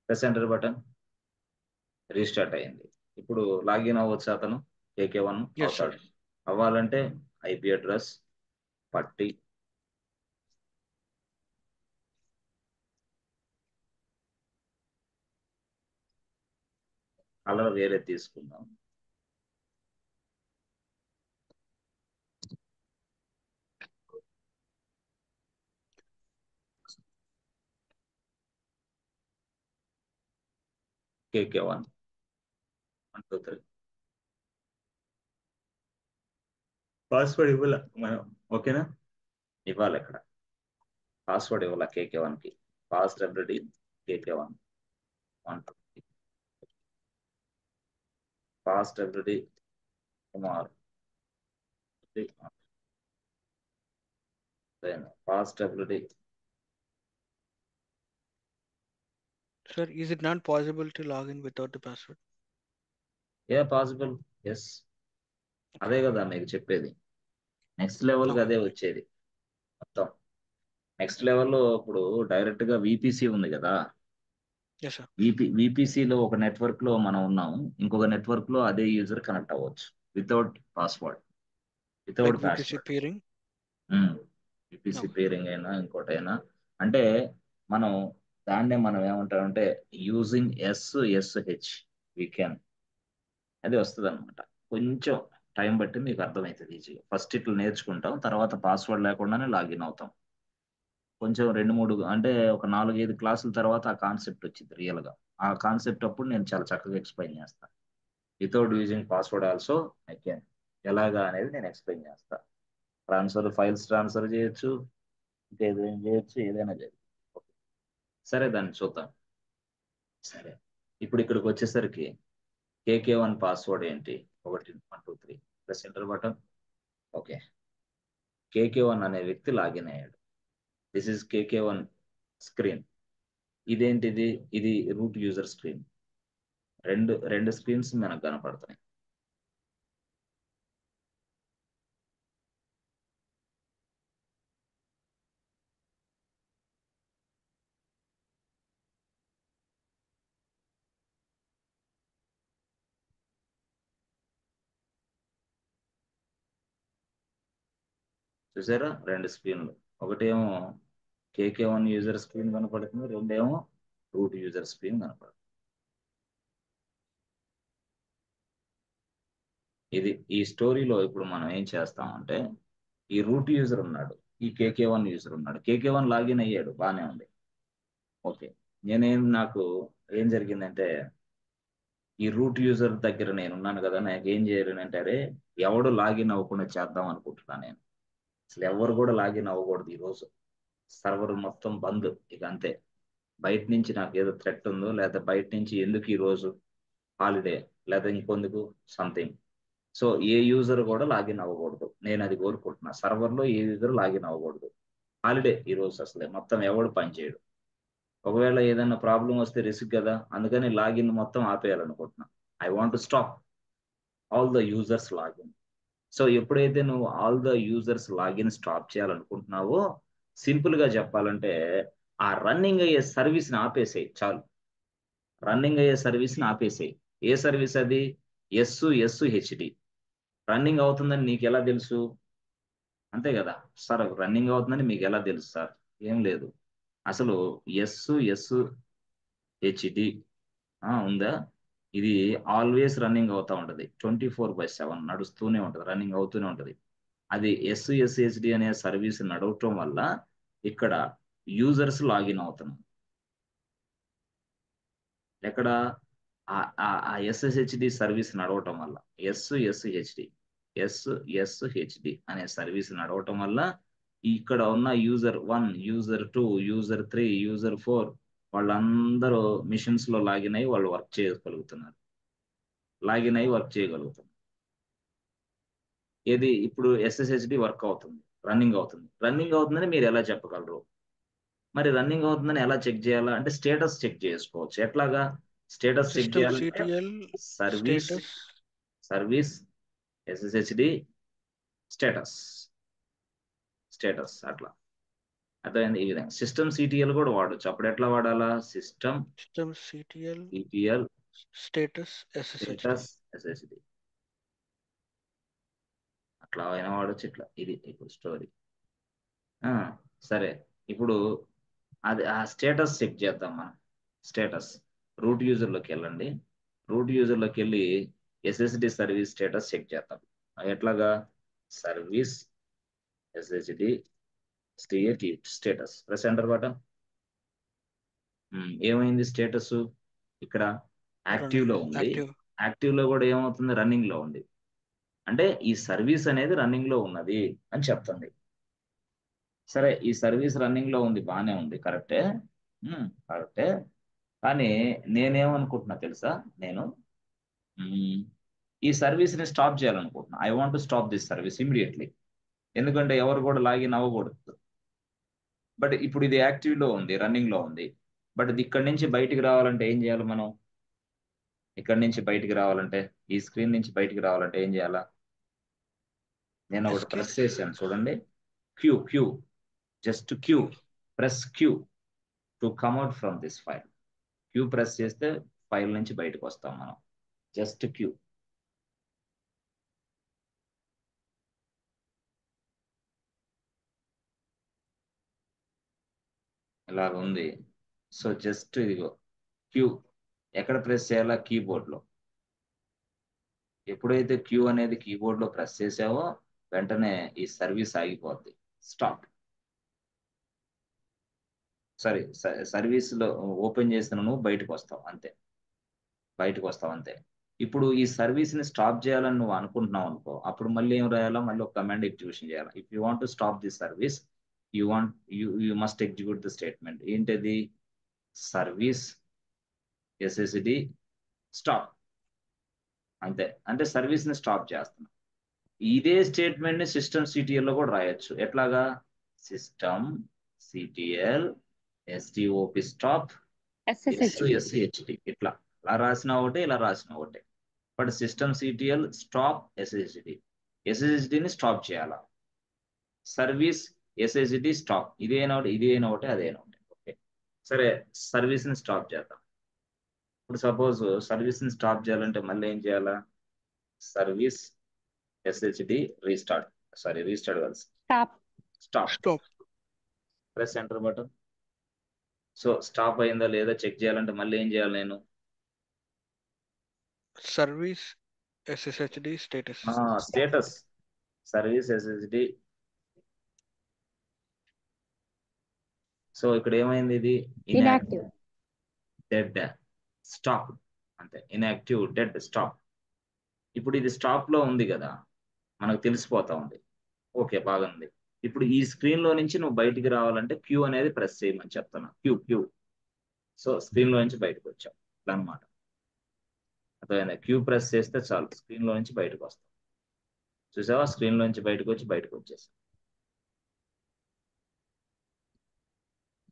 Press enter button, restart అయింది. ఇప్పుడు లాగిన్ అవ్వచ్చు అతను, కేకే1 Yes, sir. అవుతాడు. అవ్వాలంటే ఐపీ అడ్రస్ పట్టి కలర్ వేరే తీసుకుందాం. కేకే1 1 2 3 పాస్వర్డ్ ఇవ్వాల మనం, ఓకేనా? ఇవ్వాలి, ఇక్కడ పాస్వర్డ్ ఇవ్వాల కేకే1 కి. పాస్ట్ ఎవ్రీడే కేకే1 1 2 3. పాస్ట్ ఎవ్రీడే కుమార్, పాస్ట్ ఎవ్రీడే. Sir, is it not possible to log in without the password? Possible. Yes, అదే కదా మీకు చెప్పేది. నెక్స్ట్ లెవెల్కి Okay. అదే వచ్చేది మొత్తం. నెక్స్ట్ లెవెల్లో ఇప్పుడు డైరెక్ట్ గా విపిసి ఉంది కదా, Yes, sir. విపిసిలో ఒక నెట్వర్క్ లో మనం ఉన్నాం, ఇంకొక నెట్వర్క్ లో అదే యూజర్ కనెక్ట్ అవ్వచ్చు without password, without Like VPC password. peering. VPC Okay. Pairing అయినా ఇంకోటైనా, అంటే మనం దాన్నే మనం ఏమంటామంటే యూజింగ్ SSH వీ కెన్, అది వస్తుంది అనమాట. కొంచెం టైం బట్టి మీకు అర్థమవుతుంది ఈజీగా. ఫస్ట్ ఇట్లా నేర్చుకుంటాం, తర్వాత పాస్వర్డ్ లేకుండానే లాగిన్ అవుతాం. కొంచెం 2-3 అంటే ఒక 4-5 క్లాసుల తర్వాత ఆ కాన్సెప్ట్ వచ్చింది రియల్ గా. ఆ కాన్సెప్ట్ అప్పుడు నేను చాలా చక్కగా ఎక్స్ప్లెయిన్ చేస్తాను. Without using password also I can, ఎలాగా అనేది నేను ఎక్స్ప్లెయిన్ చేస్తా. ఫైల్స్ ట్రాన్స్ఫర్ చేయొచ్చు, ఇంకా ఏదైనా చేయొచ్చు, ఏదైనా చేయొచ్చు. సరే, దాన్ని చూద్దాం. సరే, ఇప్పుడు ఇక్కడికి వచ్చేసరికి కేకే1 పాస్వర్డ్ ఏంటి, 1 1 2 3 press enter button. Okay, KK one అనే వ్యక్తి లాగిన్ అయ్యాడు. This is KK one screen. ఇదేంటిది, ఇది రూట్ యూజర్ స్క్రీన్. రెండు స్క్రీన్స్ మనకు కనపడుతున్నాయి. చూసారా, 2 స్క్రీన్లు. ఒకటేమో కేకే1 యూజర్ స్క్రీన్ కనపడుతుంది, రెండేమో రూట్ యూజర్ స్క్రీన్ కనపడుతుంది. ఇది ఈ స్టోరీలో ఇప్పుడు మనం ఏం చేస్తామంటే, ఈ రూట్ యూజర్ ఉన్నాడు, ఈ కేకే1 యూజర్ ఉన్నాడు. కేకే1 లాగిన్ అయ్యాడు, బానే ఉంది. ఓకే, నాకు ఏం జరిగిందంటే, ఈ రూట్ యూజర్ దగ్గర నేను ఉన్నాను కదా, నాకు ఏం చేయాలంటే, అరే ఎవడు లాగిన్ అవ్వకుండా చేద్దాం అనుకుంటున్నాను నేను. అసలు ఎవరు కూడా లాగిన్ అవ్వకూడదు ఈరోజు. సర్వర్ మొత్తం బంద్ ఇక అంతే. బయట నుంచి నాకు ఏదో థ్రెట్ ఉందో, లేదా బయట నుంచి ఎందుకు ఈరోజు హాలిడే, లేదా ఇంకొందుకు సంథింగ్. సో ఏ యూజర్ కూడా లాగిన్ అవ్వకూడదు, నేను అది కోరుకుంటున్నా. సర్వర్లో ఏ యూజర్ లాగిన్ అవ్వకూడదు. హాలిడే ఈరోజు, అసలే మొత్తం ఎవడు పనిచేయడు. ఒకవేళ ఏదైనా ప్రాబ్లం వస్తే రిస్క్ కదా, అందుకని లాగిన్ మొత్తం ఆపేయాలనుకుంటున్నా. I want to stop all the users login. So ఎప్పుడైతే నువ్వు all the users login stop చేయాలనుకుంటున్నావో, సింపుల్ గా చెప్పాలంటే ఆ రన్నింగ్ అయ్యే సర్వీస్ ని ఆపేసేయి చాలు. రన్నింగ్ అయ్యే సర్వీస్ ని ఆపేసేయి. ఏ సర్వీస్ అది? ఎస్హెచ్డి. రన్నింగ్ అవుతుందని నీకు ఎలా తెలుసు? అంతే కదా సార్, రన్నింగ్ అవుతుందని మీకు ఎలా తెలుసు సార్? ఏం లేదు, అసలు ఎస్హెచ్డి ఉందా, ఇది ఆల్వేస్ రన్నింగ్ అవుతా ఉంటది. 24/7 నడుస్తూనే ఉంటది, రన్నింగ్ అవుతూనే ఉంటది. అది ఎస్హెచ్డి అనే సర్వీస్ నడవటం వల్ల ఇక్కడ యూజర్స్ లాగిన్ అవుతున్నారు. ఎక్కడ? ఆ ఎస్ఎస్హెచ్డి సర్వీస్ నడవటం వల్ల, ఎస్హెచ్డి ఎస్హెచ్డి అనే సర్వీస్ నడవటం వల్ల ఇక్కడ ఉన్న యూజర్ 1, యూజర్ 2, యూజర్ 3, యూజర్ 4 వాళ్ళందరూ మిషన్స్ లో లాగిన్ అయ్యి వాళ్ళు వర్క్ చేయగలుగుతున్నారు. ఏది ఇప్పుడు ఎస్ఎస్హెచ్డి వర్క్ అవుతుంది, రన్నింగ్ అవుతుంది. రన్నింగ్ అవుతుందని మీరు ఎలా చెప్పగలరు? మరి రన్నింగ్ అవుతుందని ఎలా చెక్ చేయాలా అంటే, స్టేటస్ చెక్ చేసుకోవచ్చు. ఎట్లాగా స్టేటస్ చెక్ System చేయాలంటే? CTL service status. Service SSHD status అట్లా. అర్థమైంది? ఈ విధంగా సిస్టమ్ సిటిఎల్ కూడా వాడచ్చు. అప్పుడు ఎట్లా వాడాలా? System System CTL CTL status SSHD. Status SSHD అట్లా అయినా వాడచ్చు. ఇట్లా ఇది ఇప్పుడు స్టోరీ. సరే, ఇప్పుడు అది ఆ స్టేటస్ చెక్ చేద్దాం మనం. స్టేటస్ రూట్ యూజర్లోకి వెళ్ళండి. రూట్ యూజర్లోకి వెళ్ళి ఎస్ఎస్డి సర్వీస్ స్టేటస్ చెక్ చేద్దాం. ఎట్లాగా? Service SSD status, press enter button. ఏమైంది స్టేటస్? ఇక్కడ యాక్టివ్ Running లో ఉంది. active. యాక్టివ్ లో కూడా ఏమవుతుంది? రన్నింగ్ లో ఉంది. అంటే ఈ సర్వీస్ అనేది రన్నింగ్ లో ఉన్నది అని చెప్తుంది. సరే, ఈ సర్వీస్ రన్నింగ్ లో ఉంది, బానే ఉంది, కరెక్టే. కరెక్టే. కానీ నేనేమనుకుంటున్నా తెలుసా? నేను ఈ సర్వీస్ ని స్టాప్ చేయాలనుకుంటున్నా. I want to stop this service immediately. ఎందుకంటే ఎవరు కూడా లాగిన్ అవ్వకూడదు. బట్ ఇప్పుడు ఇది యాక్టివ్ లో ఉంది, రన్నింగ్ లో ఉంది. బట్ ఇది ఇక్కడి నుంచి బయటికి రావాలంటే ఏం చేయాలి మనం? ఇక్కడి నుంచి బయటికి రావాలంటే, ఈ స్క్రీన్ నుంచి బయటికి రావాలంటే ఏం చేయాలా? నేను ఒకటి Escape. ప్రెస్ చేశాను చూడండి. Q just Q, press Q to come out from this file. Q press చేస్తే ఫైల్ నుంచి బయటకు వస్తాం మనం. Just Q. ఇలాగ ఉంది. సో జస్ట్ ఇదిగో క్యూ. ఎక్కడ ప్రెస్ చేయాలా? కీబోర్డ్ లో. ఎప్పుడైతే క్యూ అనేది కీబోర్డ్ లో ప్రెస్ చేసావో వెంటనే ఈ సర్వీస్ ఆగిపోద్ది. స్టాప్. సారీ, సర్వీస్ లో ఓపెన్ చేసిన నువ్వు బయటకు వస్తావు అంతే. ఇప్పుడు ఈ సర్వీస్ ని స్టాప్ చేయాలని నువ్వు అనుకుంటున్నావు అనుకో, అప్పుడు మళ్ళీ ఏం రాయాలా? మళ్ళీ ఒక కమాండ్ ఎగ్జిక్యూషన్ చేయాలి. If you want to stop this service, you must execute the statement. ఏంటది? Service SSD stop. అంతే. అంటే సర్వీస్ ని స్టాప్ చేస్తున్నాం. ఇదే స్టేట్మెంట్ ని సిస్టమ్ సిటిఎల్ లో కూడా రాయొచ్చు. ఎట్లాగా? System CTL S T O P stop SSHD. SHD. ఇట్లా ఇలా రాసిన ఒకటే, ఇలా రాసిన ఒకటే. బట్ సిస్టమ్ సిటిఎల్ స్టాప్ ఎస్ఎస్హెచ్డిని స్టాప్ చేయాలా. Service SSHD stop. ఇదేనా ఒకటి అదేనా ఒకటి. ఓకే, సరే, సర్వీస్ ని స్టాప్ చేద్దాం. ఇప్పుడు సపోజ్ సర్వీస్ ని స్టాప్ చేయాలంటే మళ్ళీ ఏం చేయాలా? సర్వీస్ ఎస్హెచ్డి రీస్టార్ట్ కాదు, Stop. Stop. Stop. Press enter button. So stop అయిందా లేదా చెక్ చేయాలంటే మళ్ళీ ఏం చేయాలి నేను? Service SSHD status. Status service SSD so ఇక్కడ ఏమైంది, ఇది ఇన్యాక్టివ్. డెడ్ స్టాప్ అంతే, ఇన్యాక్టివ్ డెడ్ స్టాప్. ఇప్పుడు ఇది స్టాప్ లో ఉంది కదా, మనకు తెలిసిపోతా ఉంది. ఓకే, బాగుంది. ఇప్పుడు ఈ స్క్రీన్ లో నుంచి నువ్వు బయటికి రావాలంటే క్యూ అనేది ప్రెస్ చేయమని చెప్తున్నా. Queue Q. సో స్క్రీన్ లో నుంచి బయటకు వచ్చాం అనమాట. అర్థమైందా? క్యూ ప్రెస్ చేస్తే చాలు, స్క్రీన్ లో నుంచి బయటకు వస్తాం. చూసావా, స్క్రీన్ లో నుంచి బయటకు వచ్చేసాం.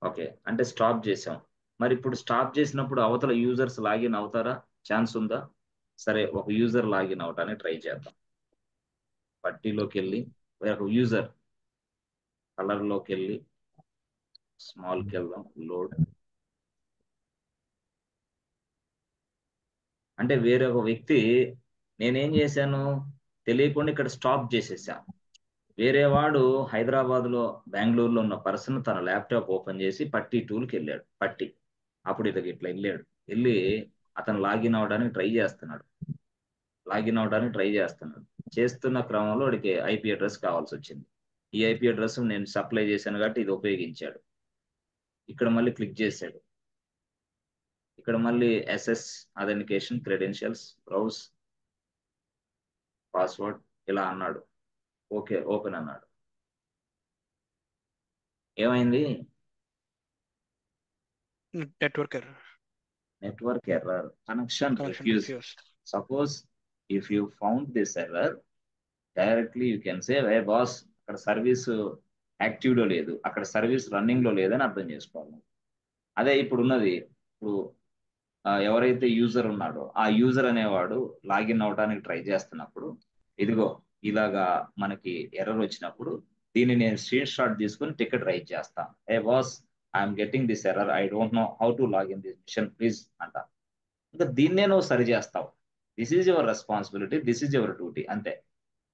ఓకే, అంటే స్టాప్ చేసాం. మరి ఇప్పుడు స్టాప్ చేసినప్పుడు అవతల యూజర్స్ లాగిన్ అవుతారా? ఛాన్స్ ఉందా? సరే, ఒక యూజర్ లాగిన్ అవటానికి ట్రై చేద్దాం. పట్టీలోకి వెళ్ళి ఒక యూజర్, కలర్ లోకి వెళ్ళి స్మాల్కి వెళ్దాం, లోడ్. అంటే వేరే ఒక వ్యక్తి, నేనేం చేశాను తెలియకుండా ఇక్కడ స్టాప్ చేసేసా. వేరే వాడు హైదరాబాద్ లో, బెంగళూరులో ఉన్న పర్సన్ తన ల్యాప్టాప్ ఓపెన్ చేసి పట్టి టూల్కి వెళ్ళాడు. పట్టి అప్పుడు ఇట్లా వెళ్ళాడు. వెళ్ళి అతను లాగిన్ అవడానికి ట్రై చేస్తున్నాడు. చేస్తున్న క్రమంలో వాడికి ఐపీ అడ్రస్ కావాల్సి వచ్చింది. ఈ ఐపీ అడ్రస్ నేను సప్లై చేశాను కాబట్టి ఇది ఉపయోగించాడు. ఇక్కడ మళ్ళీ క్లిక్ చేశాడు. ఇక్కడ మళ్ళీ SS authentication credentials browse password ఇలా అన్నాడు. ఓకే, ఓపెన్ అన్నాడు. ఏమైంది? Network error. Network error, connection refuse. Refused. Suppose if you found this error, directly you can say way boss, అక్కడ సర్వీస్ యాక్టివ్ లో లేదు, అక్కడ సర్వీస్ రన్నింగ్ లో లేదని అర్థం చేసుకోవాలి. అదే ఇప్పుడు ఉన్నది. ఇప్పుడు ఎవరైతే యూజర్ ఉన్నాడో ఆ యూజర్ అనేవాడు లాగిన్ అవడానికి ట్రై చేస్తున్నప్పుడు, ఇదిగో ఇలాగా మనకి ఎర్రర్ వచ్చినప్పుడు దీన్ని నేను స్క్రీన్ షాట్ తీసుకొని టికెట్ రైట్ చేస్తాను. Hey boss, I'm getting this error, I don't know how to login this machine please అంట. ఇంకా దీన్నే నువ్వు సరి చేస్తావు. This is your responsibility, this is your duty, అంతే.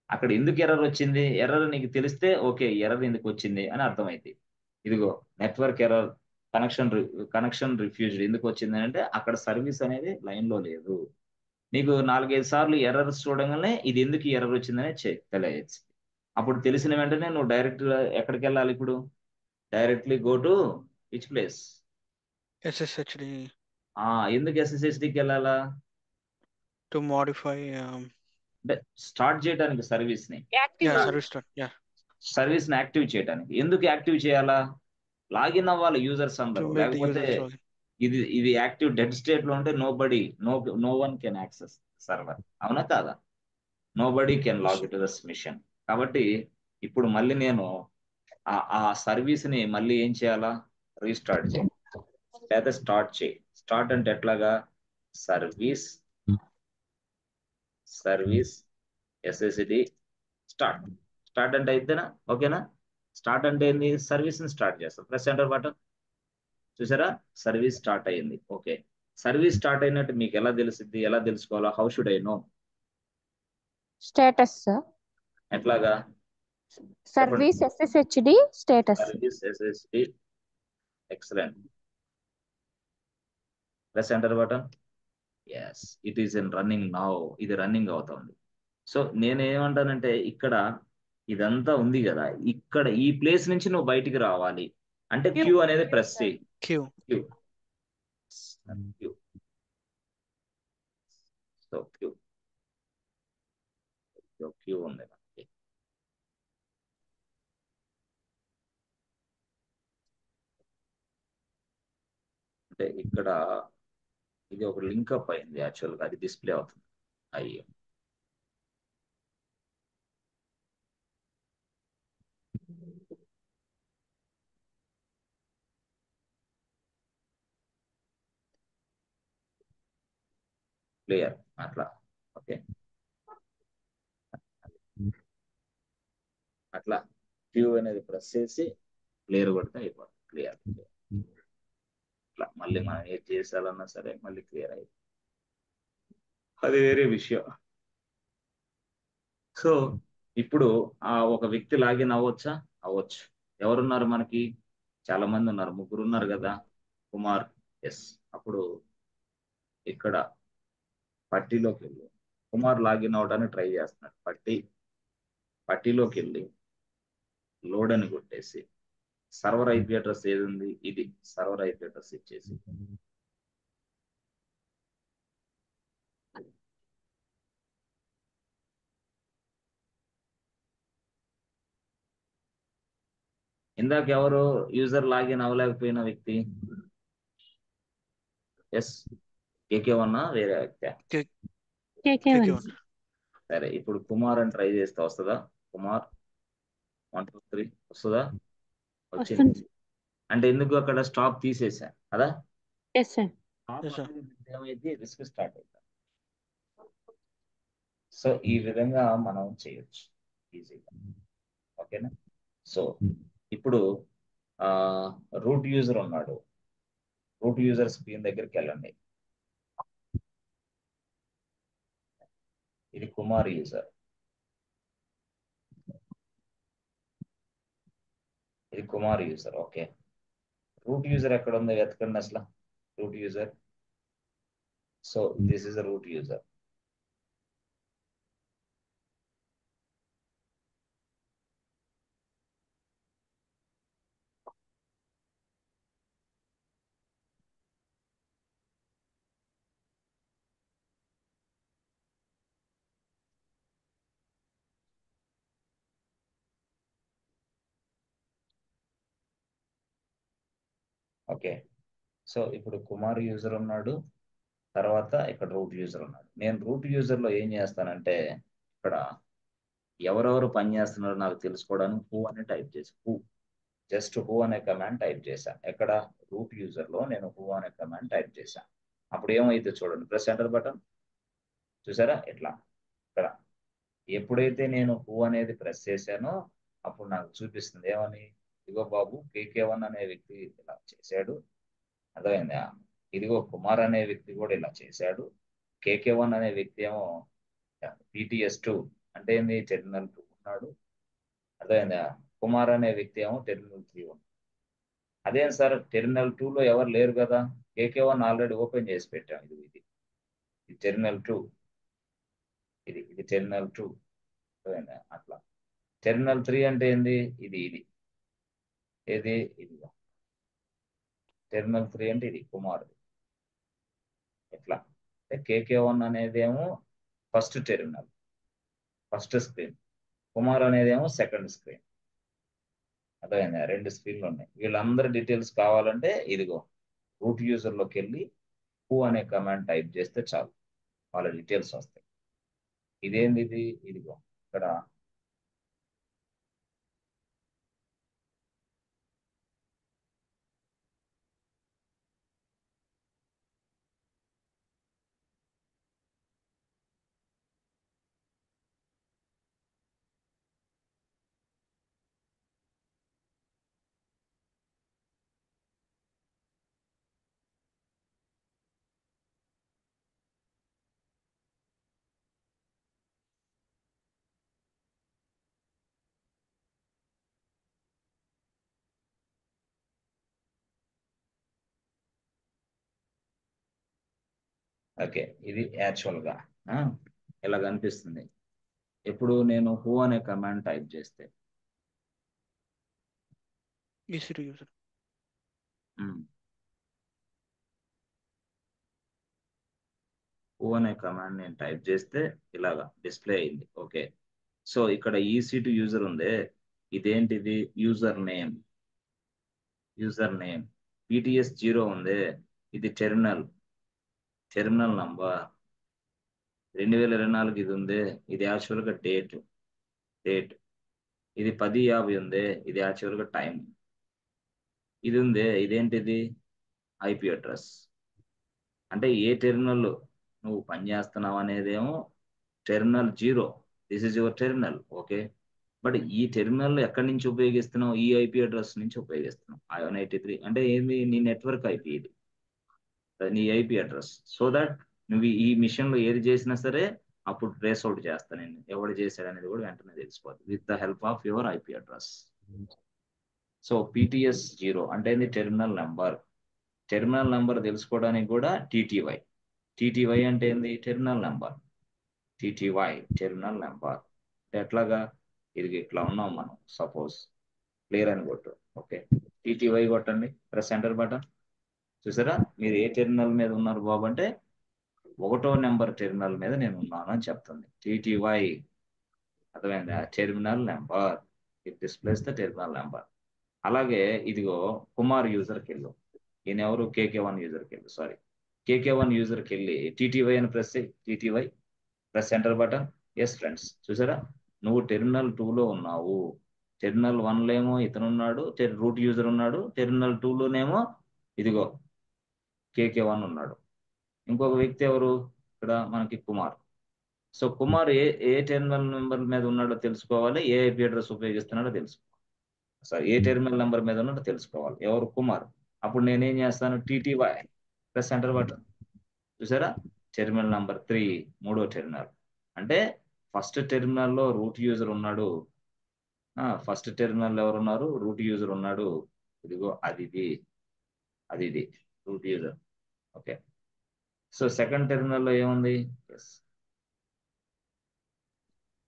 అక్కడ ఎందుకు ఎర్రర్ వచ్చింది, ఎర్రర్ నీకు తెలిస్తే ఓకే ఎర్రర్ ఎందుకు వచ్చింది అని అర్థమైంది. ఇదిగో నెట్వర్క్ ఎర్రర్, కనెక్షన్ రిఫ్యూజ్డ్ ఎందుకు వచ్చింది అంటే అక్కడ సర్వీస్ అనేది లైన్ లో లేదు. నీకు 4-5 సార్లు ఎర్రర్స్ చూడగానే ఇది ఎందుకు ఎర్రర్ వచ్చిందనే తెలియచ్చు. అప్పుడు తెలిసిన వెంటనే నువ్వు డైరెక్ట్ ఎక్కడికి వెళ్ళాలి? ఇప్పుడు directly go to which place? SSHD ఎందుకు ఎస్ఎస్హెచ్డికి వెళ్ళాలా? to modify. అంటే స్టార్ట్ చేయడానికి సర్వీస్ ని, Yeah, service start. Yeah, service ని యాక్టివ్ చేయడానికి. ఎందుకు యాక్టివ్ చేయాలా? లాగిన్ అవ్వాలి యూజర్స్ to అందరూ, make the లేకపోతే users login. ఇది యాక్టివ్ డెడ్ స్టేట్ లో ఉంటే no one can access server. అవునా కాదా? Nobody can Yes, log sir. It to the machine. కాబట్టి ఇప్పుడు మళ్ళీ నేను ఆ సర్వీస్ ని మళ్ళీ ఏం చేయాలా? రీస్టార్ట్ చేయి లేదా స్టార్ట్ చేయి. స్టార్ట్ అంటే ఎట్లాగా? Service SSD start. స్టార్ట్ అంటే అయితేనా? ఓకేనా? స్టార్ట్ అంటే ఏంది? సర్వీస్ ని స్టార్ట్ చేస్తాం. Press enter button. చూసారా, సర్వీస్ స్టార్ట్ అయ్యింది. ఓకే, సర్వీస్ స్టార్ట్ అయినట్టు మీకు ఎలా తెలుస్తుంది? ఎలా తెలుసుకోవాలా? How should I know? Status sir. ఎట్లాగా? Service SSHD status. Service SSD. Excellent. Press enter button. Yes, it is in running now. ఇది రన్నింగ్ అవుతుంది. సో నేనేమంటానంటే ఇక్కడ ఇదంతా ఉంది కదా, ఇక్కడ ఈ ప్లేస్ నుంచి నువ్వు బయటికి రావాలి అంటే క్యూ అనేది ప్రెస్ చేయి. Q. Q Q. So Q ఉంది మనకి. అంటే ఇక్కడ ఇది ఒక లింక్ అప్ అయింది, యాక్చువల్గా అది డిస్ప్లే అవుతుంది. అయ్యో, క్లియర్ అట్లా. ఓకే, అట్లా క్యూ అనేది ప్రెస్ చేసి క్లియర్ కొడితే అయిపోతుంది. క్లియర్. అట్లా మళ్ళీ మనం ఏది చేసాలన్నా సరే మళ్ళీ క్లియర్ అయ్యింది, అది వేరే విషయం. సో ఇప్పుడు ఒక వ్యక్తి లాగిన్ అవ్వచ్చా? అవ్వచ్చు. ఎవరున్నారు మనకి? చాలా మంది ఉన్నారు, 3 ఉన్నారు కదా. కుమార్, ఎస్. అప్పుడు ఇక్కడ పట్టీలోకి వెళ్ళి కుమార్ లాగిన్ అవడానికి ట్రై చేస్తున్నాడు. పట్టీలోకి వెళ్ళి లోడ్ అని కొట్టేసి సర్వర్ ఐపీ అడ్రస్ ఏది ఉంది, ఇది సర్వర్ ఐపీ అడ్రస్ ఇచ్చేసి ఇందాక ఎవరు యూజర్ లాగిన్ అవ్వలేకపోయిన వ్యక్తి? ఎస్, కేకే1 వేరే వ్యక్తి? KK1. సరే, ఇప్పుడు కుమార్ అని ట్రై చేస్తే వస్తుందా? కుమార్ 1 2 3 వస్తుందా? వచ్చింది. వస్తుంది. అంటే ఎందుకు అక్కడ స్టాప్ తీసేసా కదా? Yes sir. Yes, sir. ఏమైంది, రిస్క్ స్టార్ట్ అవుతుంది. సో ఈ విధంగా మనం చేయొచ్చు ఈజీగా. ఓకేనా? సో ఇప్పుడు రూట్ యూజర్ ఉన్నాడు. రూట్ యూజర్ స్క్రీన్ దగ్గరికి వెళ్ళండి. ఇది కుమార్ యూజర్, ఇది Kumar user. Okay, root user ఎక్కడ ఉంది వెతకండి అసలు. Root user. So this is the root user. Okay, so ఇప్పుడు కుమార్ యూజర్ ఉన్నాడు, తర్వాత ఇక్కడ రూట్ యూజర్ ఉన్నాడు. నేను రూట్ యూజర్ లో ఏం చేస్తానంటే, ఇక్కడ ఎవరెవరు పని చేస్తున్నారో నాకు తెలుసుకోవడానికి హూ అని టైప్ చేసి, జస్ట్ హూ అనే కమాండ్ టైప్ చేశాను. ఎక్కడ రూట్ యూజర్ లో నేను హూ అనే కమాండ్ టైప్ చేశాను. అప్పుడు ఏమైతే చూడండి, ప్రెస్ ఎంటర్ బటన్ చూసారా ఇట్లా. ఇక్కడ ఎప్పుడైతే నేను హూ అనేది ప్రెస్ చేశానో అప్పుడు నాకు చూపిస్తుంది ఏమని, ఇదిగో బాబు కేకే1 అనే వ్యక్తి ఇలా చేశాడు, అర్థమైందా? ఇదిగో కుమార్ అనే వ్యక్తి కూడా ఇలా చేశాడు. కేకే1 అనే వ్యక్తి ఏమో PTS2 అంటే ఏంది, టెర్మినల్ 2 ఉన్నాడు, అర్థమైందా? కుమార్ అనే వ్యక్తి ఏమో టెర్మినల్ 3 ఉన్నాడు. అదేం సార్, టెర్మినల్ 2 లో ఎవరు లేరు కదా, కేకే1 ఆల్రెడీ ఓపెన్ చేసి పెట్టాం. ఇది టెర్మినల్ 2, ఇది టెర్మినల్ 2, అర్థమైందా? అట్లా. టెర్మినల్ 3 అంటే ఏంది, ఇది ఏది, ఇది టెర్మినల్ 3 అంటే ఇది కుమార్. ఎట్లా అంటే కేకే1 అనేది ఏమో first terminal, first screen, Kumar అనేది ఏమో సెకండ్ స్క్రీన్, అర్థమైందా? 2 స్క్రీన్లు ఉన్నాయి. వీళ్ళందరి డీటెయిల్స్ కావాలంటే ఇదిగో రూట్ యూజర్ లోకి వెళ్ళి హూ అనే కమాండ్ టైప్ చేస్తే చాలు, వాళ్ళ డీటెయిల్స్ వస్తాయి. ఇదేంది ఇది, ఇదిగో ఇక్కడ ఓకే, ఇది యాక్చువల్ గా ఇలా కనిపిస్తుంది. ఇప్పుడు నేను హూ అనే కమాండ్ టైప్ చేస్తే EC2 user. హూ అనే కమాండ్ నేను టైప్ చేస్తే ఇలాగా డిస్ప్లే అయింది. ఓకే, సో ఇక్కడ EC2 యూజర్ ఉందే, ఇదేంటిది, యూజర్ నేమ్, PTS0 ఉంది, ఇది టెర్మినల్ నంబర్ 2024 ఇది ఉంది, ఇది యాక్చువల్గా డేట్, ఇది 10:50 ఉంది, ఇది యాక్చువల్గా టైం, ఇది ఉంది, ఇదేంటిది, ఐపీ అడ్రస్. అంటే ఏ టెర్మినల్ నువ్వు పనిచేస్తున్నావు అనేదేమో terminal 0, this is your terminal. Okay, but ఈ టెర్మినల్ ఎక్కడి నుంచి ఉపయోగిస్తున్నావు, ఈ ఐపీ అడ్రస్ నుంచి ఉపయోగిస్తున్నావు. 183 అంటే ఏంది, నీ నెట్వర్క్ ఐపీ, ఇది నీ ఐపీ అడ్రస్. సో దట్ నువ్వు ఈ మిషన్ లో ఏది చేసినా సరే అప్పుడు ట్రేస్ అవుట్ చేస్తాను నేను, ఎవడు చేశాడు అనేది కూడా వెంటనే తెలిసిపోతుంది with the help of your IP address. So PTS0 అంటే టెర్మినల్ నెంబర్ తెలుసుకోవడానికి కూడా TTY అంటే ఏంది, terminal number, TTY terminal number. అంటే ఎట్లాగా, ఇది ఇట్లా ఉన్నాం మనం, సపోజ్ క్లియర్ అని కొట్టు, ఓకే, టీటీవై కొట్టండి, ప్రెస్ ఎంటర్ బటన్. చూసారా, మీరు ఏ టెర్మినల్ మీద ఉన్నారు బాబు అంటే 1వ నెంబర్ టెర్మినల్ మీద నేను ఉన్నాను అని చెప్తుంది. టీటీవై, అర్థమైందా? Terminal number, it displays the terminal number. అలాగే ఇదిగో కుమార్ యూజర్కి వెళ్ళు. ఈయన ఎవరు? కేకే1 యూజర్కి వెళ్ళు. సారీ, కేకే1 యూజర్కి వెళ్ళి టీటీవై అని ప్రెస్ చేయి. TTY, press enter button. Yes friends, చూసారా, నువ్వు టెర్మినల్ 2లో ఉన్నావు. టెర్మినల్ 1లో ఏమో ఇతను ఉన్నాడు, రూట్ యూజర్ ఉన్నాడు. టెర్మినల్ 2లోనేమో ఇదిగో కేకే1 ఉన్నాడు. ఇంకొక వ్యక్తి ఎవరు ఇక్కడ మనకి? కుమార్. సో కుమార్ ఏ టెర్మినల్ నెంబర్ మీద ఉన్నాడో తెలుసుకోవాలి, ఏ ఐపీ అడ్రస్ ఉపయోగిస్తున్నాడో తెలుసుకోవాలి. సారీ, ఏ టెర్మినల్ నెంబర్ మీద ఉన్నాడో తెలుసుకోవాలి. ఎవరు? కుమార్. అప్పుడు నేనేం చేస్తాను? TTY, press enter button. చూసారా, టెర్మినల్ నెంబర్ 3, 3వ టెర్మినల్. అంటే ఫస్ట్ టెర్మినల్లో రూట్ యూజర్ ఉన్నాడు. ఫస్ట్ టెర్మినల్ ఎవరున్నారు? రూట్ యూజర్ ఉన్నాడు. ఇదిగో అది ఇది root user. Okay, so second టెర్మినల్లో ఏముంది? Yes,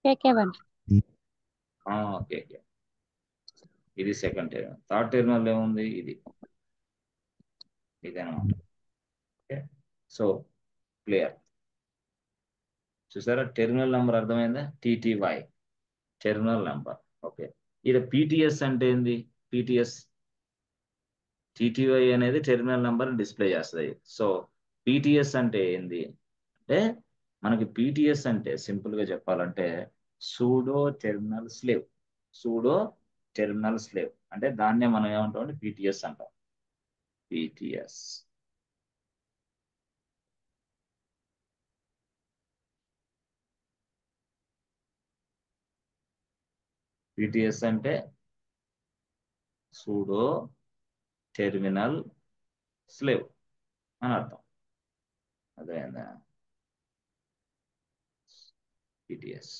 KK1. ఓకే, ఇది సెకండ్ టెర్మినల్. థర్డ్ టెర్మినల్ ఏముంది? ఇదనమాట. Okay, so clear. చూసారా, టెర్మినల్ నెంబర్ అర్థమైందా? TTY, terminal number. ఓకే, ఇక్కడ పీటీఎస్ అంటే ఏంది? టీటీవై అనేది టెర్మినల్ నెంబర్ డిస్ప్లే చేస్తుంది. సో పీటీఎస్ అంటే ఏంది అంటే, మనకి పీటీఎస్ అంటే సింపుల్ గా చెప్పాలంటే pseudo terminal slave. Pseudo terminal slave అంటే దాన్నే మనం ఏమంటాం అంటే పీటీఎస్ అంటాం. పీటీఎస్. పీటీఎస్ అంటే సూడో టెర్మినల్ స్లేవ్ అని అర్థం. అదేనా? పీటీఎస్,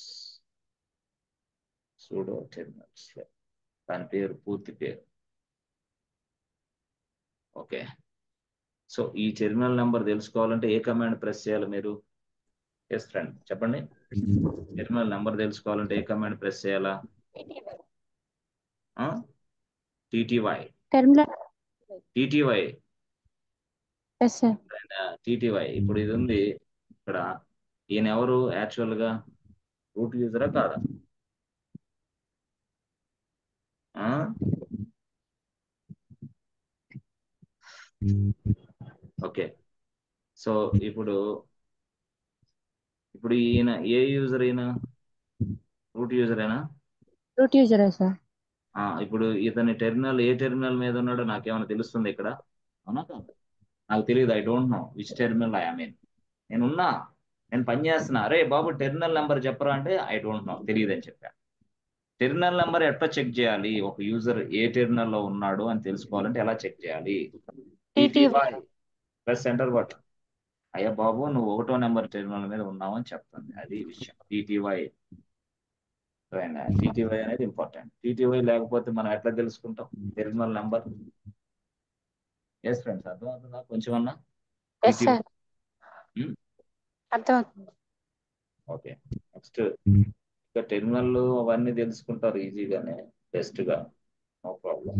సూడో టెర్మినల్ స్లేవ్, దాని పేరు, పూర్తి పేరు. ఓకే, సో ఈ టెర్మినల్ నెంబర్ తెలుసుకోవాలంటే ఏ కమాండ్ ప్రెస్ చేయాలి మీరు? ఎస్ ఫ్రెండ్, చెప్పండి. టెర్మినల్ నెంబర్ తెలుసుకోవాలంటే ఏ కమాండ్ ప్రెస్ చేయాలా? TTY. Terminal. TTY, Yes, sir. TTY. ఇప్పుడు ఇది ఉంది ఇక్కడ. ఈయన ఎవరు యాక్చువల్ గా? రూట్ యూజరా కాదా? ఓకే, సో ఇప్పుడు ఈయన ఏ యూజర్? ఈయన రూట్ యూజరేనా? Root user, sir. ఇప్పుడు ఇతని టెర్మినల్ ఏ టెర్మినల్ మీద ఉన్నాడో నాకేమైనా తెలుస్తుంది ఇక్కడ? అవునా కాదా? నాకు తెలియదు. I don't no which terminal I mean. నేను పని చేస్తున్నా. అరే బాబు టెర్మినల్ నెంబర్ చెప్పరా అంటే ఐ డోంట్ నో, తెలియదు అని చెప్పా. టెర్మినల్ నెంబర్ ఎట్లా చెక్ చేయాలి? ఒక యూజర్ ఏ టెర్మినల్ లో ఉన్నాడు అని తెలుసుకోవాలంటే ఎలా చెక్ చేయాలి? TTY, plus enter button. అయ్యా బాబు, నువ్వు 1వ నెంబర్ టెర్మినల్ మీద ఉన్నావు అని చెప్తుంది. అది విషయం. టీటీవై అనేది ఇంపార్టెంట్. టీటీవై లేకపోతే మనం ఎట్లా తెలుసుకుంటాం టెర్మినల్ నెంబర్? ఎస్ ఫ్రెండ్స్, అర్థమవుతుందా కొంచెం అన్నా? Yes, sir. అర్థమవుతుంది. ఓకే, నెక్స్ట్ ఇక టెర్మినల్ అవన్నీ తెలుసుకుంటారు ఈజీగానే, బెస్ట్ గా, నో ప్రాబ్లం.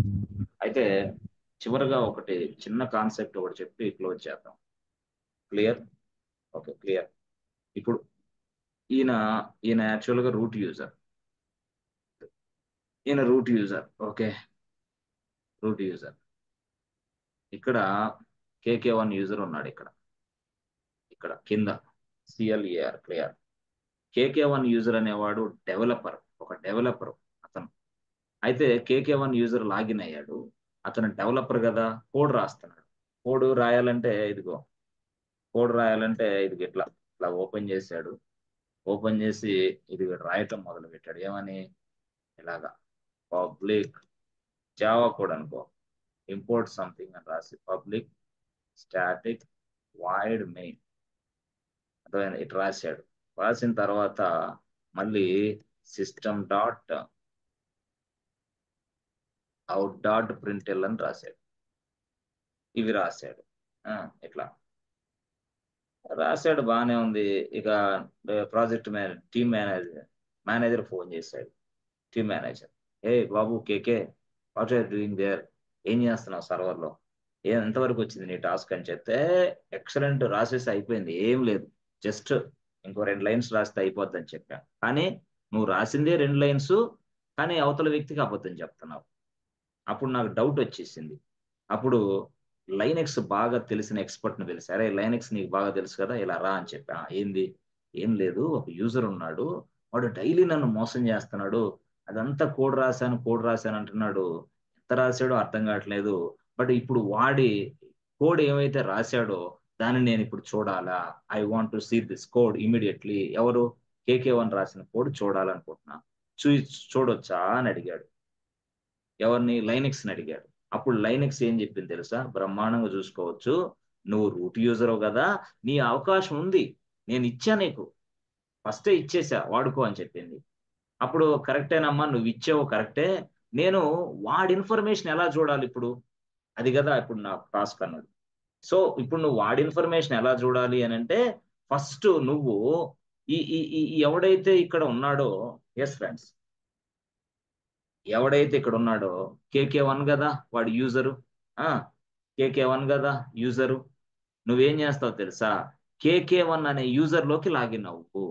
అయితే చివరిగా ఒకటి చిన్న కాన్సెప్ట్ ఒకటి చెప్పి క్లోజ్ చేద్దాం. క్లియర్? Okay, clear. ఇప్పుడు ఈయన యాక్చువల్గా route user. Okay, root user. ఇక్కడ కేకే1 యూజర్ ఉన్నాడు. ఇక్కడ కింద సిఎల్ఏఆర్, క్లియర్. కేకే1 యూజర్ అనేవాడు ఒక డెవలపర్ అతను. అయితే కేకే1 యూజర్ లాగిన్ అయ్యాడు. అతను డెవలపర్ కదా, కోడ్ రాస్తున్నాడు. కోడ్ రాయాలంటే ఇదిగో ఇట్లా ఓపెన్ చేశాడు. ఓపెన్ చేసి ఇది రాయటం మొదలు పెట్టాడు. ఏమని? ఇలాగా పబ్లిక్ జావా కోడ్ అనుకో, ఇంపోర్ట్ సంథింగ్ అని రాసి పబ్లిక్ స్టాటిక్ వాయిడ్ మెయిన్, అర్థమైంది? ఇటు రాశాడు. రాసిన తర్వాత మళ్ళీ system dot out dot println అని రాశాడు. ఇవి రాశాడు. ఇట్లా రాశాడు, బాగానే ఉంది. ఇక ప్రాజెక్ట్ టీమ్ మేనేజర్ ఫోన్ చేశాడు. టీమ్ మేనేజర్, ఏ బాబు KK, what are doing there, ఏం చేస్తున్నావు సర్వర్లో, ఎంతవరకు వచ్చింది నీ టాస్క్ అని చెప్తే ఎక్సలెంట్ రాసేసి అయిపోయింది, ఏం లేదు, జస్ట్ ఇంకో 2 లైన్స్ రాస్తే అయిపోద్ది అని చెప్పాను. కానీ నువ్వు రాసిందే 2 లైన్స్, కానీ అవతల వ్యక్తికి అబద్ధం చెప్తున్నావు. అప్పుడు నాకు డౌట్ వచ్చేసింది. అప్పుడు లైనెక్స్ బాగా తెలిసిన ఎక్స్పర్ట్ని పిలిచి, అరే లైనెక్స్ నీకు బాగా తెలుసు కదా, ఇలా రా అని చెప్పా. ఏంది, ఏం లేదు, ఒక యూజర్ ఉన్నాడు, వాడు డైలీ నన్ను మోసం చేస్తున్నాడు, అదంతా కోడ్ రాశాను అంటున్నాడు, ఎంత రాశాడో అర్థం కావట్లేదు, బట్ ఇప్పుడు వాడి కోడ్ ఏమైతే రాశాడో దాన్ని నేను ఇప్పుడు చూడాలా, I want to see this code immediately. ఎవరు, కేకే1 రాసిన కోడ్ చూడాలనుకుంటున్నా, చూ చూడొచ్చా అని అడిగాడు. ఎవరిని, లైనెక్స్ని అడిగాడు. అప్పుడు లైనెక్స్ ఏం చెప్పింది తెలుసా, బ్రహ్మాండంగా చూసుకోవచ్చు, నువ్వు రూట్ యూజర్ కదా, నీ అవకాశం ఉంది, నేను ఇచ్చా నీకు, ఫస్టే ఇచ్చేసా, వాడుకో అని చెప్పింది. అప్పుడు కరెక్టేనమ్మా, నువ్వు ఇచ్చావు కరెక్టే, నేను వాడి ఇన్ఫర్మేషన్ ఎలా చూడాలి ఇప్పుడు, అది కదా ఇప్పుడు నా టాస్క్ అన్నాడు. సో ఇప్పుడు నువ్వు వాడి ఇన్ఫర్మేషన్ ఎలా చూడాలి అని అంటే, ఫస్ట్ నువ్వు ఈ ఎవడైతే ఇక్కడ ఉన్నాడో, ఎస్ ఫ్రెండ్స్, ఎవడైతే ఇక్కడ ఉన్నాడో కేకే1 కదా వాడి యూజరు, కేకే1 కదా యూజరు, నువ్వేం చేస్తావు తెలుసా, కేకే1 అనే యూజర్ లోకి లాగిన్ అవ్వు,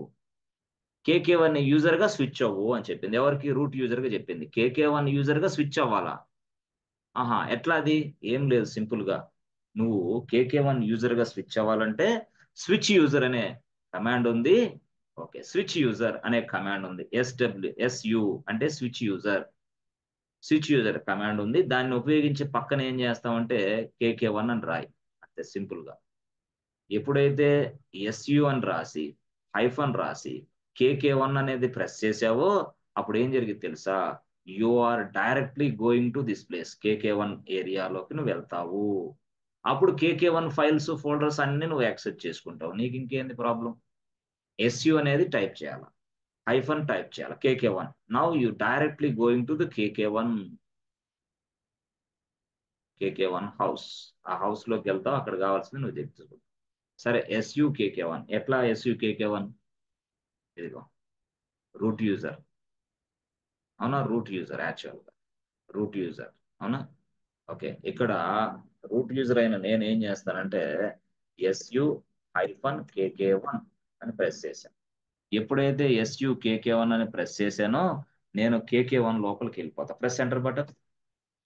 కేకే1 యూజర్ గా స్విచ్ అవ్వు అని చెప్పింది. ఎవరికి, రూట్ యూజర్ గా చెప్పింది. కేకే1 యూజర్ గా స్విచ్ అవ్వాలా, ఆహా ఎట్లా అది, ఏం లేదు, సింపుల్ గా నువ్వు కేకే1 యూజర్ గా స్విచ్ అవ్వాలంటే స్విచ్ యూజర్ అనే కమాండ్ ఉంది. ఓకే, స్విచ్ యూజర్ అనే కమాండ్ ఉంది, SU అంటే స్విచ్ యూజర్ కమాండ్ ఉంది, దాన్ని ఉపయోగించి పక్కన ఏం చేస్తామంటే కేకే1 అని రాయి, అంతే సింపుల్ గా. ఎప్పుడైతే SU అని రాసి హైఫన్ రాసి కేకే1 అనేది ప్రెస్ చేసావో అప్పుడు ఏం జరిగింది తెలుసా, you are directly going to this place, KK one ఏరియాలోకి నువ్వు వెళ్తావు. అప్పుడు కేకే1 ఫైల్స్ ఫోల్డర్స్ అన్ని నువ్వు యాక్సెస్ చేసుకుంటావు, నీకు ఇంకేంది ప్రాబ్లం. SU అనేది టైప్ చేయాలి, హైఫన్ టైప్ చేయాలి, KK one. Now you directly going to the KK one house, ఆ హౌస్ లోకి వెళ్తావు, అక్కడ కావాల్సింది నువ్వు తెచ్చుకో. సరే, SU కేకే1 ఎట్లా, SU కేకే1 ఇదిగో రూట్ యూజర్, అవునా, రూట్ యూజర్, యాక్చువల్గా రూట్ యూజర్, అవునా. ఓకే, ఇక్కడ రూట్ యూజర్ అయిన నేను ఏం చేస్తానంటే SU హైఫన్ కేకే1 అని ప్రెస్ చేశాను. ఎప్పుడైతే SU కేకే1 అని ప్రెస్ చేశానో నేను కేకే1 లోపలికి వెళ్ళిపోతా, ప్రెస్ ఎంటర్ బటన్,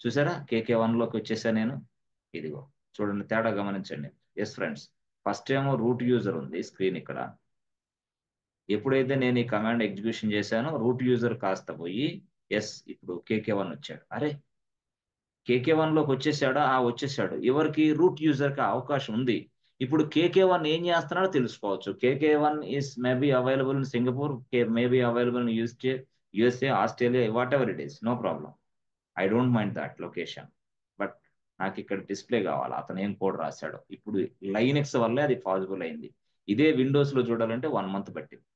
చూసారా కేకే1 లోకి వచ్చేసా నేను. ఇదిగో చూడండి, తేడా గమనించండి. ఎస్ ఫ్రెండ్స్, ఫస్ట్ ఏమో రూట్ యూజర్ ఉంది స్క్రీన్ ఇక్కడ, ఎప్పుడైతే నేను ఈ కమాండ్ ఎగ్జిక్యూషన్ చేశానో రూట్ యూజర్ కాస్త పోయి ఇప్పుడు కేకే1 వచ్చాడు. అరే కేకే1 లోకి వచ్చేసాడా, వచ్చేసాడు. ఎవరికి, రూట్ యూజర్ కి అవకాశం ఉంది. ఇప్పుడు కేకే1 ఏం చేస్తున్నాడో తెలుసుకోవచ్చు. KK one is maybe available in Singapore, maybe available in USA, Australia, whatever it is, no problem, I don't mind that location, but నాకు ఇక్కడ డిస్ప్లే కావాలి అతను ఏం కోడ్ రాశాడు. ఇప్పుడు లైనెక్స్ వల్లే అది పాసిబుల్ అయింది. ఇదే విండోస్ లో చూడాలంటే 1 మంత్ పట్టింది.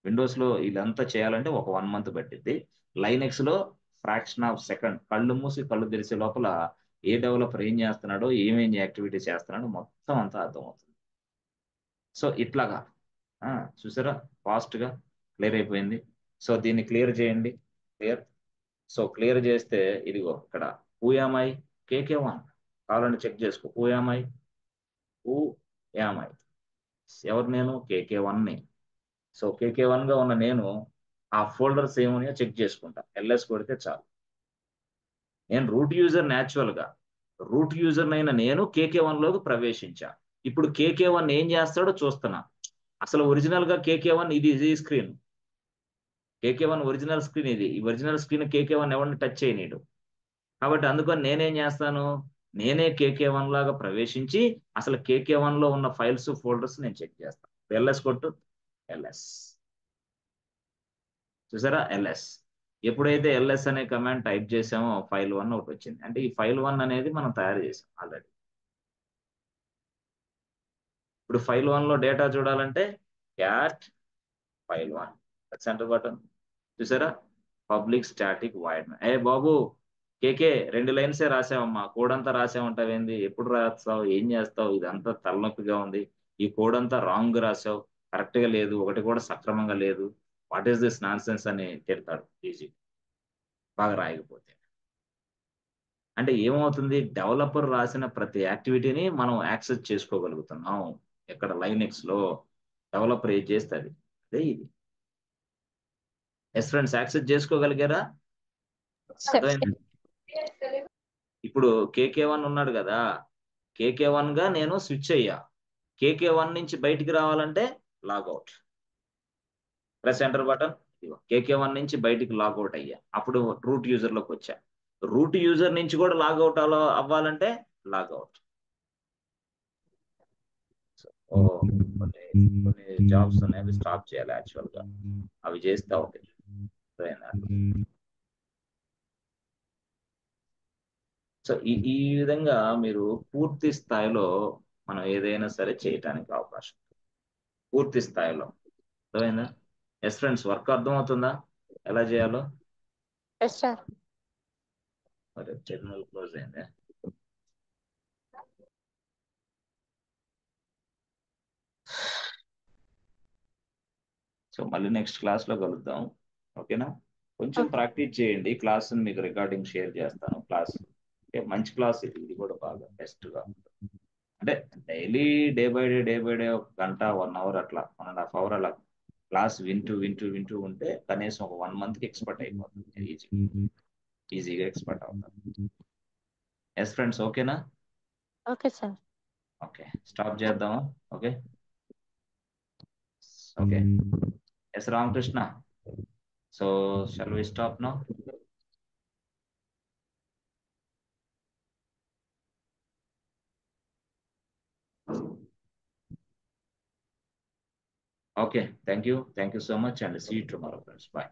విండోస్ లో ఇదంతా చేయాలంటే ఒక 1 మంత్ పట్టింది. లైనెక్స్ లో ఫ్రాక్షన్ ఆఫ్ సెకండ్, కళ్ళు మూసి కళ్ళు తెరిసే లోపల ఏ డెవలపర్ ఏం చేస్తున్నాడో, ఏమేం యాక్టివిటీ చేస్తున్నాడో మొత్తం అంతా అర్థమవుతుంది. సో ఇట్లాగా చూసారా, ఫాస్ట్ గా క్లియర్ అయిపోయింది. సో దీన్ని క్లియర్ చేయండి, క్లియర్. సో క్లియర్ చేస్తే ఇదిగో ఇక్కడ హూయామై కేకే1 కావాలంటే చెక్ చేసుకో, హూయామై ఎవరు, నేను కేకే1 ని. సో కేకే1 గా ఉన్న నేను ఆ ఫోల్డర్స్ ఏమున్నాయో చెక్ చేసుకుంటా, LS కొడితే చాలు. నేను రూట్ యూజర్, న్యాచురల్ గా రూట్ యూజర్ అయిన నేను కేకే1 లోకి ప్రవేశించా. ఇప్పుడు కేకే1 ఏం చేస్తాడో చూస్తున్నా. అసలు ఒరిజినల్ గా కేకే1 ఇది స్క్రీన్, కేకే1 ఒరిజినల్ స్క్రీన్ ఇది, ఈ ఒరిజినల్ స్క్రీన్ కేకే1 ఎవరిని టచ్ చేయనీడు. కాబట్టి అందుకని నేనేం చేస్తాను, నేనే కేకే1 లాగా ప్రవేశించి అసలు కేకే1 లో ఉన్న ఫైల్స్ ఫోల్డర్స్ నేను చెక్ చేస్తాను. LS కొట్టు, LS, చూసారా LS. ఎప్పుడైతే LS అనే కమాండ్ టైప్ చేసామో ఫైల్ 1 ఒకటి వచ్చింది. అంటే ఈ ఫైల్ 1 అనేది మనం తయారు చేసాం ఆల్రెడీ. ఇప్పుడు ఫైల్ 1 లో డేటా చూడాలంటే క్యాట్ ఫైల్1, సెంటర్ బటన్, చూసారా, పబ్లిక్ స్టాటిక్ వాయిడ్. ఏ బాబు కేకే 2 లైన్సే రాసావమ్మా, కోడ్ అంతా రాసావంటావేంది, ఎప్పుడు రాస్తావు, ఏం చేస్తావు, ఇదంతా తలనొప్పిగా ఉంది, ఈ కోడ్ అంతా రాంగ్ రాసావు, కరెక్ట్ గా లేదు, ఒకటి కూడా సక్రమంగా లేదు, what is this non sense అని తిడతాడు ఈజీ, బాగా రాయకపోతే. అంటే ఏమవుతుంది, డెవలపర్ రాసిన ప్రతి యాక్టివిటీని మనం యాక్సెస్ చేసుకోగలుగుతున్నాం. ఎక్కడ లైనెక్స్ లో డెవలపర్ ఏది చేస్తుంది అదే ఇది. ఎస్ ఫ్రెండ్స్, యాక్సెస్ చేసుకోగలిగారా? అర్థమైంది? ఇప్పుడు KK1 ఉన్నాడు కదా, KK1 గా నేను స్విచ్ అయ్యా. KK1 నుంచి బయటికి రావాలంటే logout, press enter button. KK1 నుంచి బయటికి లాగౌట్ అయ్యా, అప్పుడు రూట్ యూజర్ లోకి వచ్చా. రూట్ యూజర్ నుంచి కూడా లాగౌట్ అవ్వాలంటే లాగౌట్. ఓ కొన్ని జాబ్స్ ఉన్నాయి, అవి స్టాప్ చేయాలి యాక్చువల్ గా, అవి చేస్తే ఓకే. సో ఈ విధంగా మీరు పూర్తి స్థాయిలో మనం ఏదైనా సరే చేయటానికి అవకాశం ఉంది. పూర్తి స్థాయిలో అర్థమైందా? ఎస్ ఫ్రెండ్స్, వర్క్ అర్థమవుతుందా ఎలా చేయాలో? Yes sir. మరి టెర్మినల్ క్లోజ్ అయిందా? సో మళ్ళీ నెక్స్ట్ క్లాస్ లో కలుద్దాం, ఓకేనా? కొంచెం ప్రాక్టీస్ చేయండి, క్లాస్ మీకు రికార్డింగ్ షేర్ చేస్తాను. క్లాస్ మంచి క్లాస్, ఇది కూడా బాగా బెస్ట్ గా ఉంటుంది. అంటే డైలీ డే బై డే ఒక గంట 1 అవర్ అట్లా 1.5 అవర్ అలా క్లాస్ వింటూ ఉంటే కనీసం ఒక 1 మంత్ కి ఎక్స్పర్ట్ అయిపోతుంది. ఈజీగా ఎక్స్పర్ట్ అవుతారు. ఎస్ ఫ్రెండ్స్, ఓకేనా? Okay sir. ఓకే, స్టాప్ చేద్దామా? Okay okay. Yes Ramakrishna, so shall we stop now? Okay, thank you so much, and see you tomorrow, friends. Bye.